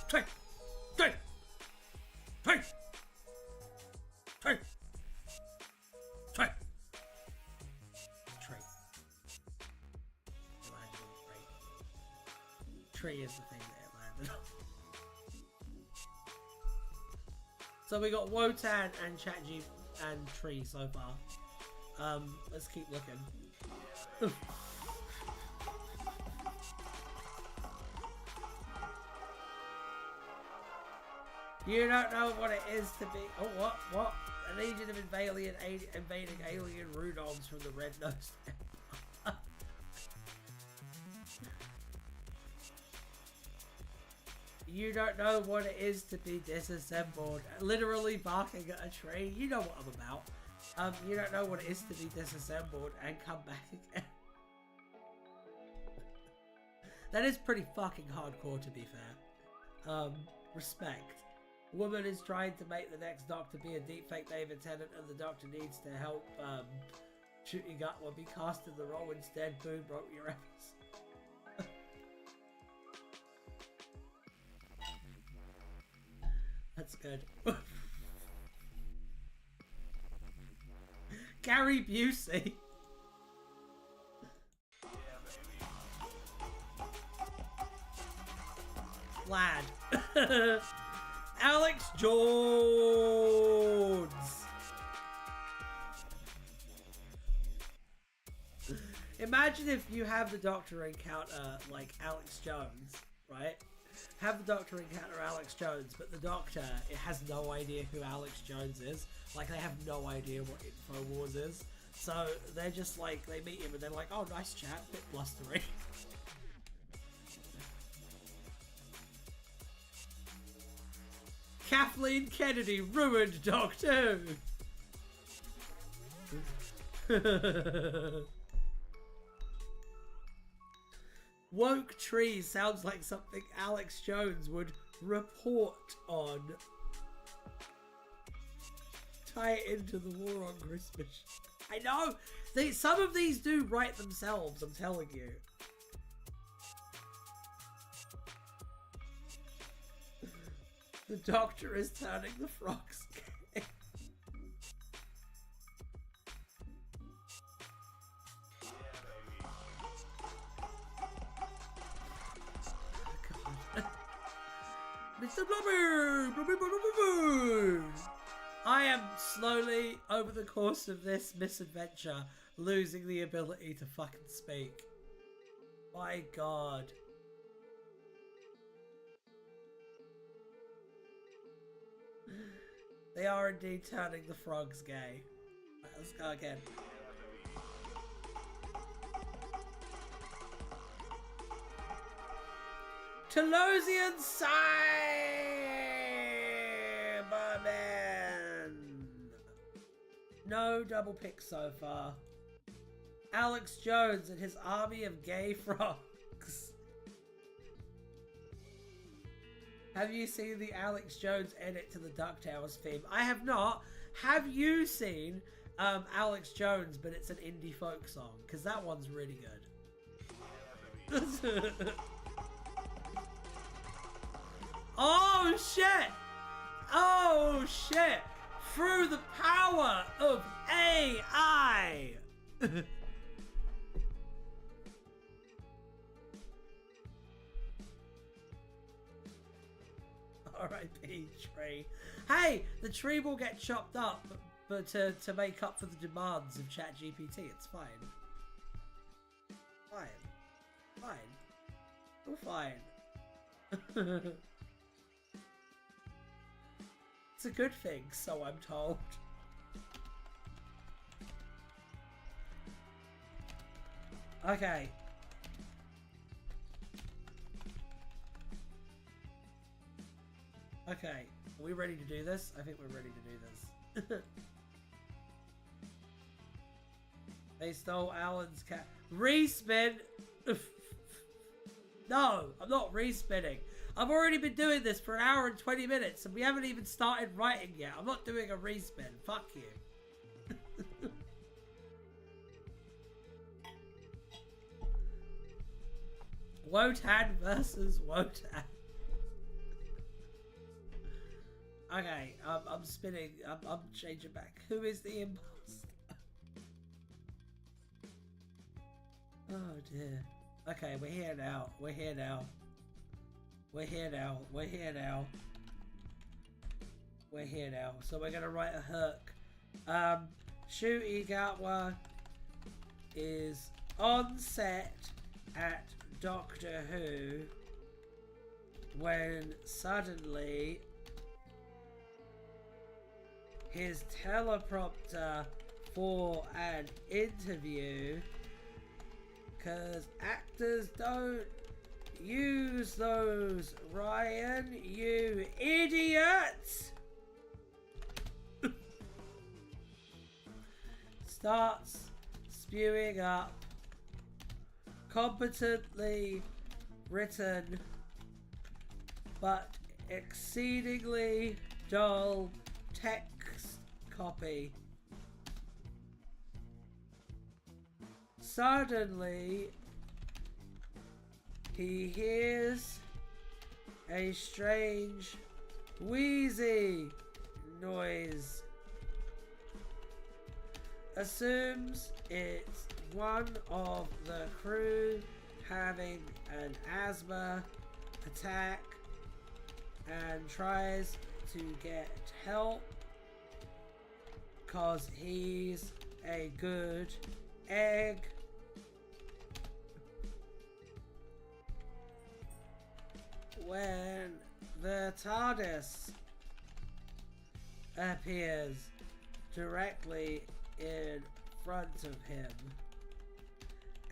Straight! Straight! Straight! Straight! Straight! Tree. It landed on tree. Tree is the thing that it landed on. So we got Wotan and ChatG and Tree so far. Let's keep looking. You don't know what it is to be. Oh, what? A legion of invading alien Rudons from the Red-Nosed Empire. You don't know what it is to be disassembled. Literally barking at a tree. You know what I'm about. You don't know what it is to be disassembled and come back again. That is pretty fucking hardcore, to be fair. Respect. Woman is trying to make the next Doctor be a deepfake David Tennant, and the Doctor needs to help shooting up will be casted the role instead. Boom, broke your episode. That's good. Gary Busey. Lad. Alex Jones. Imagine if you have the Doctor encounter like Alex Jones, right? Have the Doctor encounter Alex Jones, but the Doctor, it has no idea who Alex Jones is. Like, they have no idea what InfoWars is. So they're just like, they meet him and they're like, oh, nice chat, bit blustery. Kathleen Kennedy ruined Doctor Who. Woke tree sounds like something Alex Jones would report on. Tie it into the war on Christmas. I know! Some of these do write themselves, I'm telling you. The Doctor is turning the frogs gay. Mr. Blubber! I am slowly, over the course of this misadventure, losing the ability to fucking speak. My god. They are indeed turning the frogs gay. Right, let's go again. Telosian Cyberman. No double pick so far. Alex Jones and his army of gay frogs. Have you seen the Alex Jones edit to the DuckTales theme? I have not. Have you seen Alex Jones, but it's an indie folk song? Because that one's really good. Oh shit! Oh shit! Through the power of AI! R.I.P. tree. Hey, the tree will get chopped up, but to make up for the demands of ChatGPT, it's fine. Fine. Fine. All fine. It's a good thing, so I'm told. Okay. Okay, are we ready to do this? I think we're ready to do this. They stole Alan's cat. Respin! No, I'm not respinning. I've already been doing this for an hour and 20 minutes and we haven't even started writing yet. I'm not doing a respin. Fuck you. Wotan versus Wotan. Okay, I'm spinning. I'm changing back. Who is the imposter? Oh dear. Okay, we're here now. We're here now. We're here now. We're here now. We're here now. So we're gonna write a hook. Shu Igawa is on set at Doctor Who when suddenly his teleprompter for an interview, because actors don't use those, Ryan, you idiot! Starts spewing up competently written but exceedingly dull text copy. Suddenly he hears a strange wheezy noise. Assumes it's one of the crew having an asthma attack and tries to get help cause he's a good egg. When the TARDIS appears directly in front of him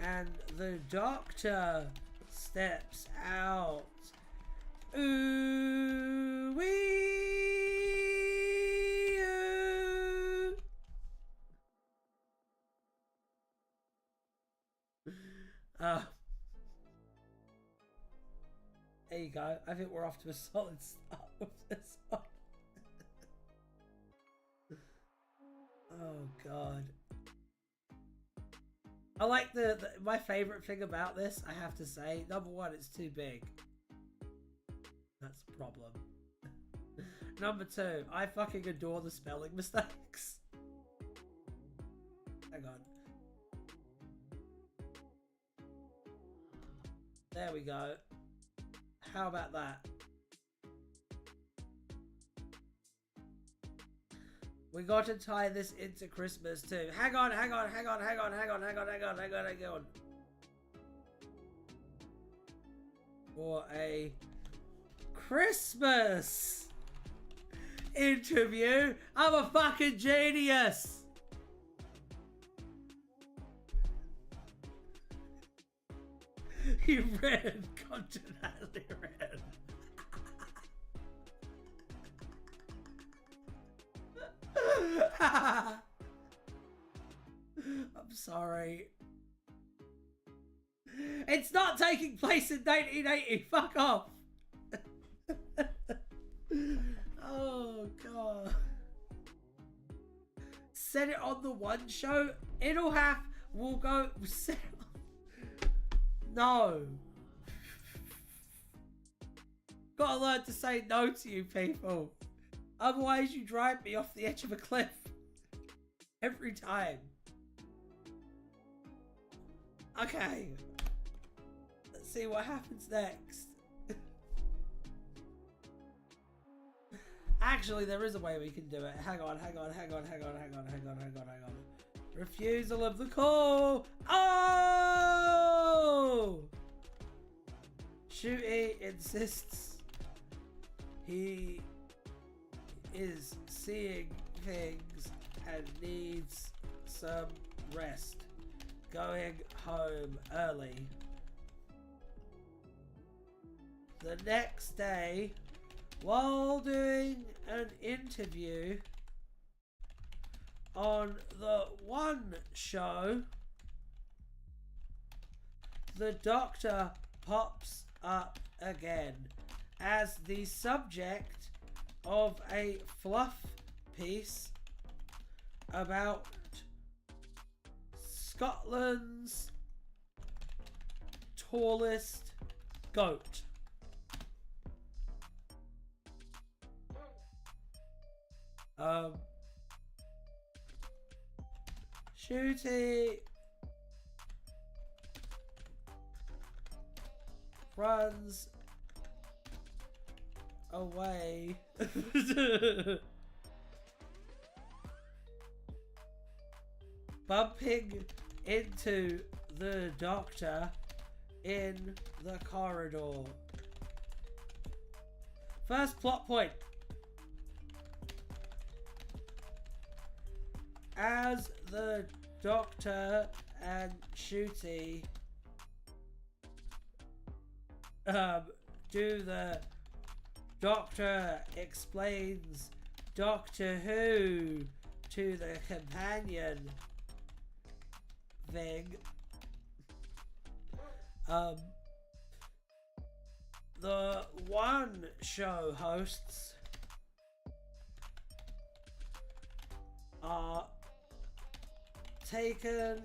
and the Doctor steps out. Ooh wee ooh. There you go. I think we're off to a solid start with this one. Oh god. I like my favourite thing about this, I have to say. Number one, it's too big. That's a problem. Number two, I fucking adore the spelling mistakes. Hang on. There we go. How about that? We got to tie this into Christmas too. Hang on. For a Christmas interview. I'm a fucking genius. You read continentally read. I'm sorry. It's not taking place in 1980. Fuck off. Oh god. Set it on the one show. It'll have. We'll go. Set it on. No. Gotta learn to say no to you people. Otherwise you drive me off the edge of a cliff. Every time. Okay. Let's see what happens next. Actually, there is a way we can do it. Hang on. Refusal of the call. Oh! Shooty insists he is seeing things and needs some rest. Going home early. The next day, while doing an interview on the one show, the doctor pops up again as the subject of a fluff piece about Scotland's tallest goat. Shooty runs away. Bumping into the doctor in the corridor. First plot point. As the doctor and Shooty do the doctor explains Doctor Who to the companion thing, the one show hosts are taken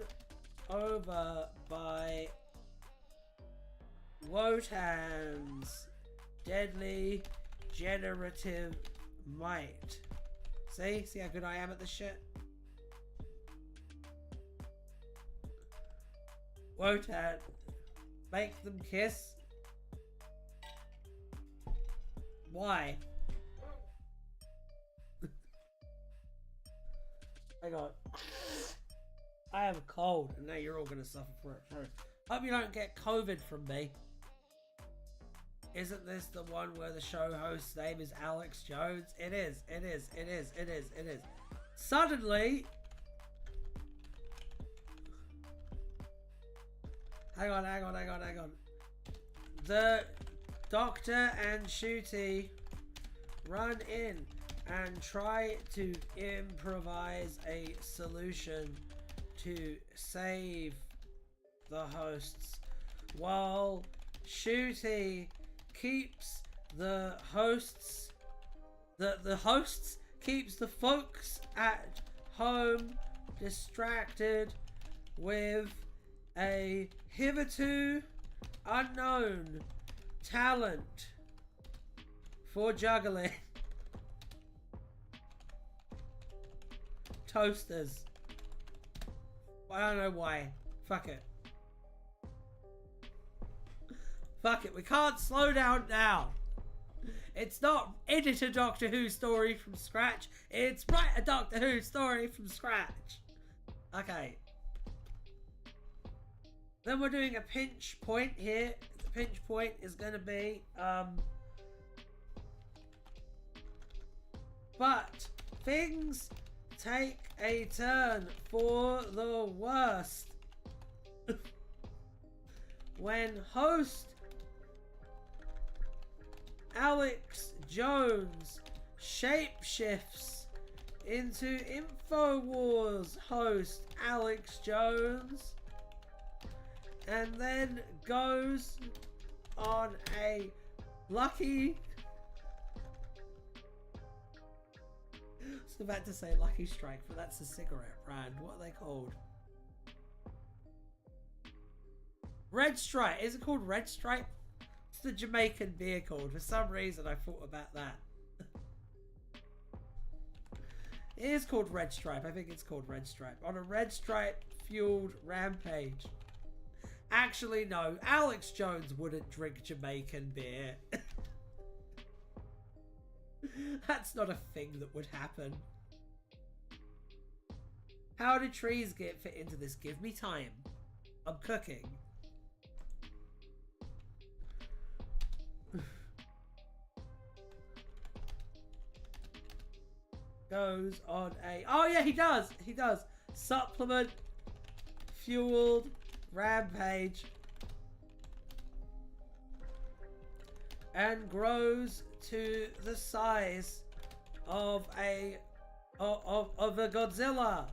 over by Wotan's deadly generative might. See how good I am at this shit? Wotan, make them kiss. Why? Hang on. I have a cold, and now you're all gonna suffer for it. Hope you don't get COVID from me. Isn't this the one where the show host's name is Alex Jones? It is. Suddenly... Hang on. The doctor and Shooty run in and try to improvise a solution to save the hosts, while Shooty keeps the hosts keeps the folks at home distracted with a hitherto unknown talent for juggling. Toasters. I don't know why. Fuck it. Fuck it. We can't slow down now. It's not edit a Doctor Who story from scratch. It's write a Doctor Who story from scratch. Okay. Then we're doing a pinch point here. The pinch point is going to be... But things take a turn for the worst when host Alex Jones shapeshifts into InfoWars host Alex Jones, and then goes on a lucky... I was about to say Lucky Strike, but that's a cigarette brand. What are they called? Red Stripe. Is it called Red Stripe? It's the Jamaican beer called. For some reason I thought about that. It is called Red Stripe. I think it's called Red Stripe. On a Red Stripe fueled rampage. Actually, no. Alex Jones wouldn't drink Jamaican beer. That's not a thing that would happen. How do trees get fit into this? Give me time. I'm cooking. Goes on a... Oh yeah, he does. He does. Supplement fueled rampage. And grows to the size of a Godzilla.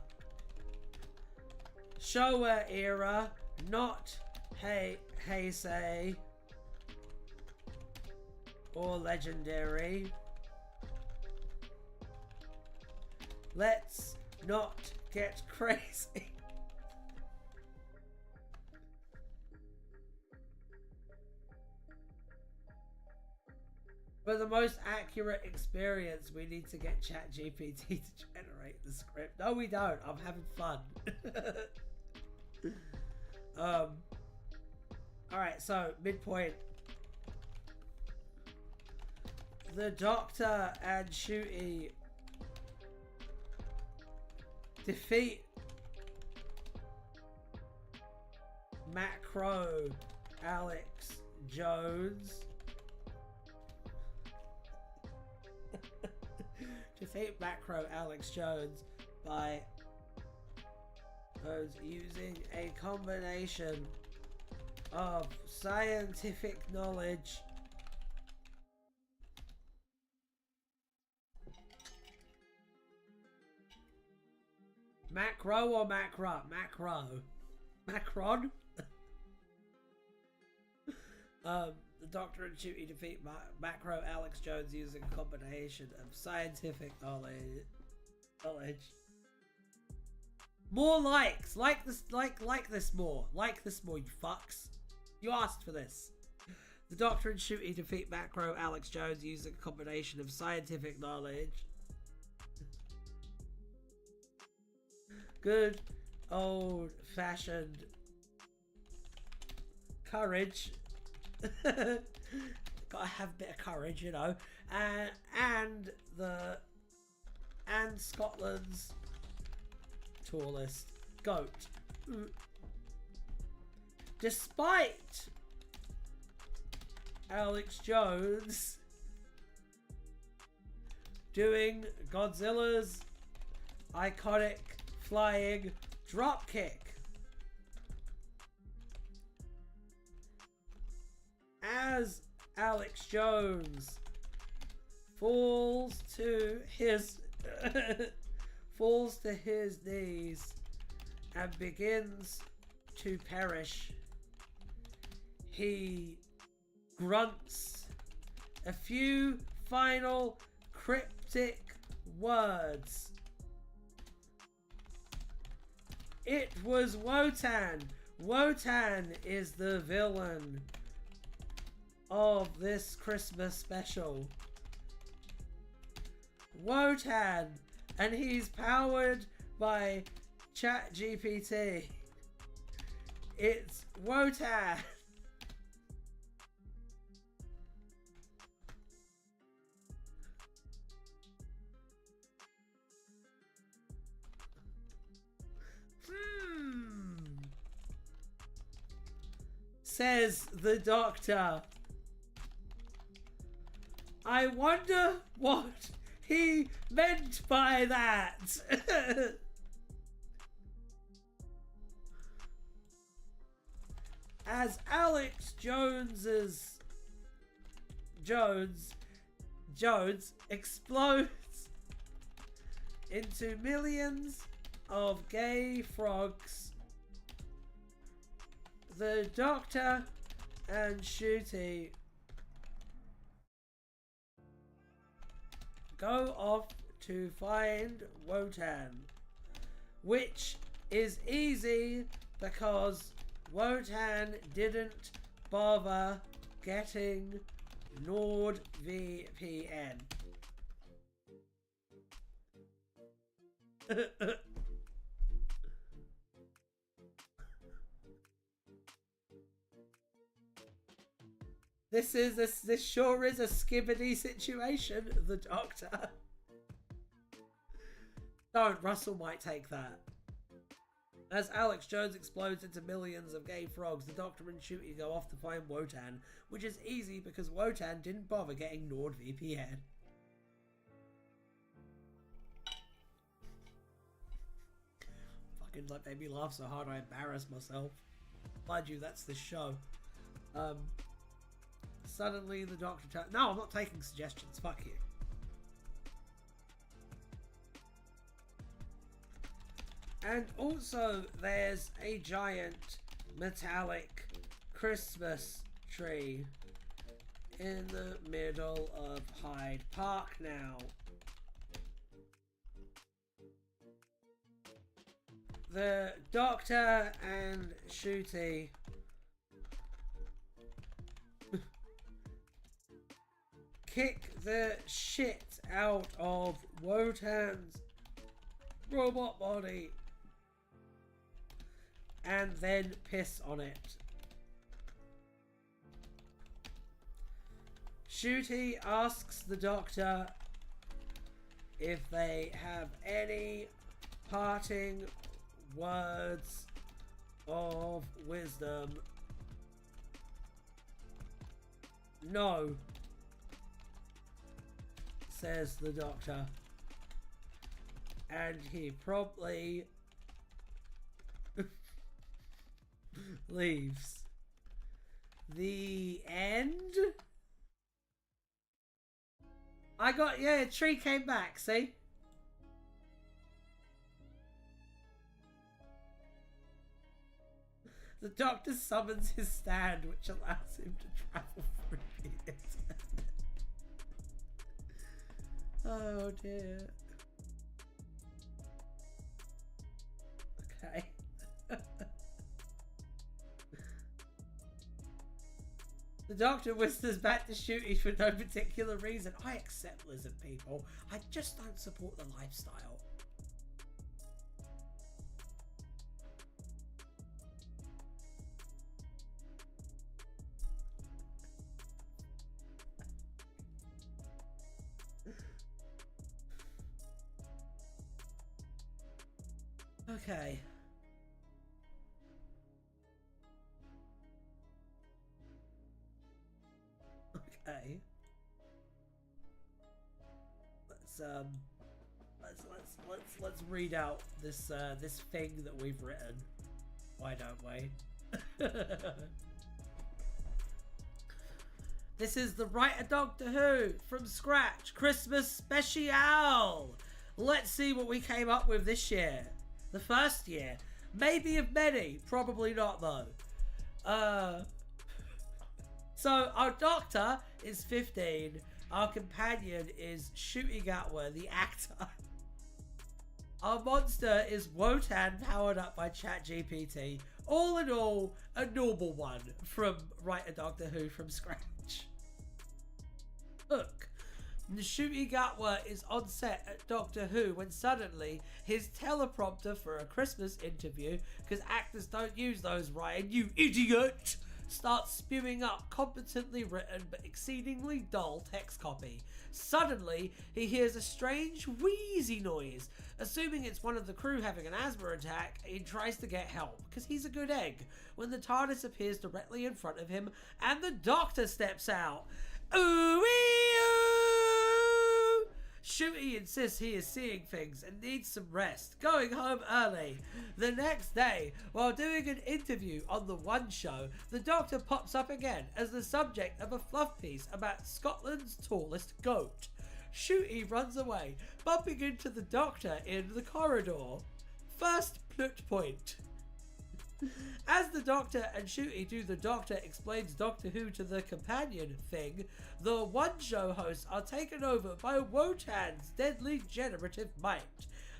Showa era, not Heisei or legendary. Let's not get crazy. For the most accurate experience, we need to get ChatGPT to generate the script. No, we don't. I'm having fun. Alright, so midpoint. The Doctor and Shooty defeat Macro Alex Jones. Defeat Macro Alex Jones by using a combination of scientific knowledge Macro or Macro? Macro. Macron? The Doctor and Shooty defeat Macro Alex Jones using a combination of scientific knowledge. More likes. Like this more. Like this more, you fucks. You asked for this. The Doctor and Shooty defeat Macro Alex Jones using a combination of scientific knowledge. Good old fashioned courage. Gotta have a bit of courage, you know. And Scotland's tallest goat. Despite Alex Jones doing Godzilla's iconic flying dropkick. As Alex Jones falls to his knees and begins to perish, he grunts a few final cryptic words. It was Wotan. Wotan is the villain of this Christmas special. Wotan, and he's powered by ChatGPT. It's Wotan. Says the Doctor. I wonder what he meant by that. As Alex Jones explodes into millions of gay frogs, the Doctor and Shooty go off to find Wotan, which is easy because Wotan didn't bother getting NordVPN. This sure is a skibbity situation, the Doctor. Don't, Russell might take that. As Alex Jones explodes into millions of gay frogs, the Doctor and Shooty go off to find Wotan, which is easy because Wotan didn't bother getting NordVPN. Fucking like made me laugh so hard I embarrassed myself. Mind you, that's the show. Suddenly the Doctor no, I'm not taking suggestions, fuck you. And also there's a giant metallic Christmas tree in the middle of Hyde Park now. The Doctor and Shooty kick the shit out of Wotan's robot body and then piss on it. Shooty asks the Doctor if they have any parting words of wisdom. No, says the Doctor, and he promptly leaves. The end? A tree came back, see? The Doctor summons his stand, which allows him to travel through the internet. Oh dear. Okay. The Doctor whispers back to Shooty for no particular reason. I accept lizard people. I just don't support the lifestyle. Okay. Okay. Let's read out this this thing that we've written. Why don't we? This is the Write a Doctor Who from scratch Christmas special. Let's see what we came up with this year. The first year. Maybe of many. Probably not though. So our Doctor is 15. Our companion is Shooty Gatwa, the actor. Our monster is Wotan, powered up by ChatGPT. All in all, a normal one from Write a Doctor Who from scratch. Look, Shooty Gatwa is on set at Doctor Who when suddenly his teleprompter for a Christmas interview, because actors don't use those, Ryan, you idiot, starts spewing up competently written but exceedingly dull text copy. Suddenly, he hears a strange wheezy noise. Assuming it's one of the crew having an asthma attack, he tries to get help, because he's a good egg, when the TARDIS appears directly in front of him and the Doctor steps out. Ooh-wee-oo! Shooty insists he is seeing things and needs some rest, going home early. The next day, while doing an interview on the One Show, the Doctor pops up again as the subject of a fluff piece about Scotland's tallest goat. Shooty runs away, bumping into the Doctor in the corridor. First plot point. As the Doctor and Shooty do the Doctor explains Doctor Who to the companion thing, the one-show hosts are taken over by Wotan's deadly generative might.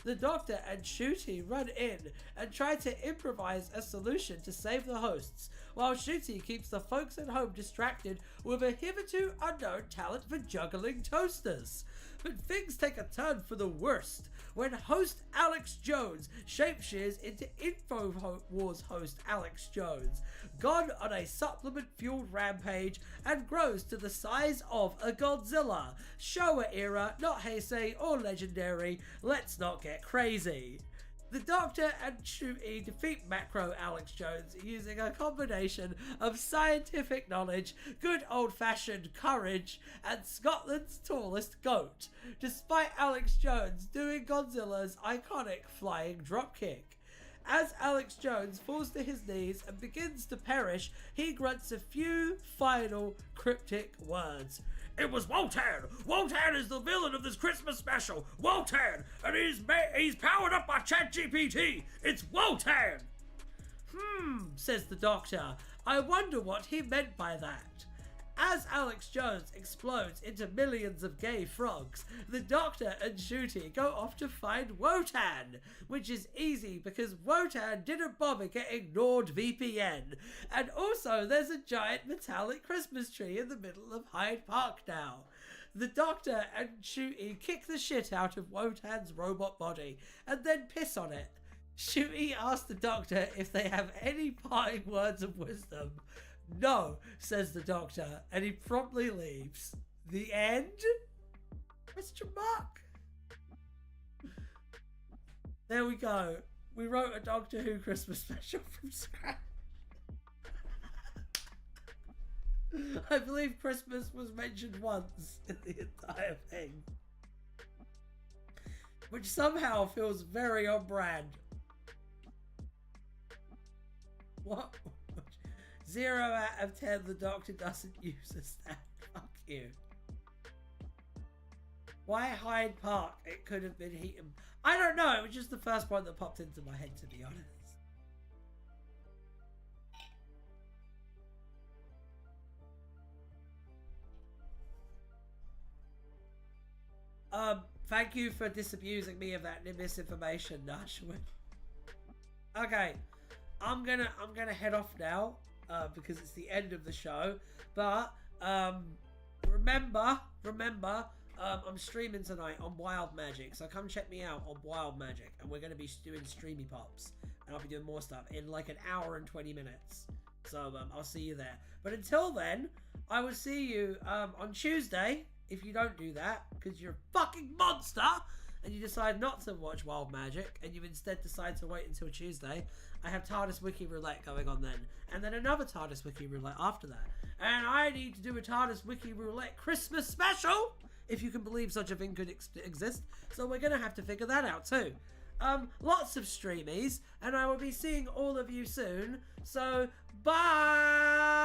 The Doctor and Shooty run in and try to improvise a solution to save the hosts, while Shooty keeps the folks at home distracted with a hitherto unknown talent for juggling toasters. But things take a turn for the worst when host Alex Jones shapeshears into InfoWars host Alex Jones, gone on a supplement-fueled rampage, and grows to the size of a Godzilla. Showa era, not Heisei or legendary, let's not get crazy. The Doctor and Shooty defeat Macro Alex Jones using a combination of scientific knowledge, good old-fashioned courage, and Scotland's tallest goat, despite Alex Jones doing Godzilla's iconic flying dropkick. As Alex Jones falls to his knees and begins to perish, he grunts a few final cryptic words. It was Wotan! Wotan is the villain of this Christmas special! Wotan! And he's powered up by ChatGPT! It's Wotan! Says the Doctor. I wonder what he meant by that. As Alex Jones explodes into millions of gay frogs, the Doctor and Shooty go off to find Wotan, which is easy because Wotan didn't bother getting NordVPN. And also there's a giant metallic Christmas tree in the middle of Hyde Park now. The Doctor and Shooty kick the shit out of Wotan's robot body and then piss on it. Shooty asks the Doctor if they have any parting words of wisdom. No, says the Doctor, and he promptly leaves. The end? Question mark? There we go. We wrote a Doctor Who Christmas special from scratch. I believe Christmas was mentioned once in the entire thing, which somehow feels very on brand. What? 0 out of 10, the Doctor doesn't use a stand. Fuck you. Why Hyde Park? It could have been Heaton. I don't know. It was just the first one that popped into my head, to be honest. Thank you for disabusing me of that misinformation, Nashwin. Okay, I'm gonna head off now. Because it's the end of the show, but remember, I'm streaming tonight on Wild Magic, so come check me out on Wild Magic, and we're going to be doing streamy pops, and I'll be doing more stuff in like an hour and 20 minutes, so I'll see you there. But until then, I will see you on Tuesday, if you don't do that, because you're a fucking monster, and you decide not to watch Wild Magic, and you instead decide to wait until Tuesday, I have TARDIS Wiki Roulette going on then. And then another TARDIS Wiki Roulette after that. And I need to do a TARDIS Wiki Roulette Christmas special, if you can believe such a thing could exist. So we're going to have to figure that out too. Lots of streamies, and I will be seeing all of you soon. So, bye!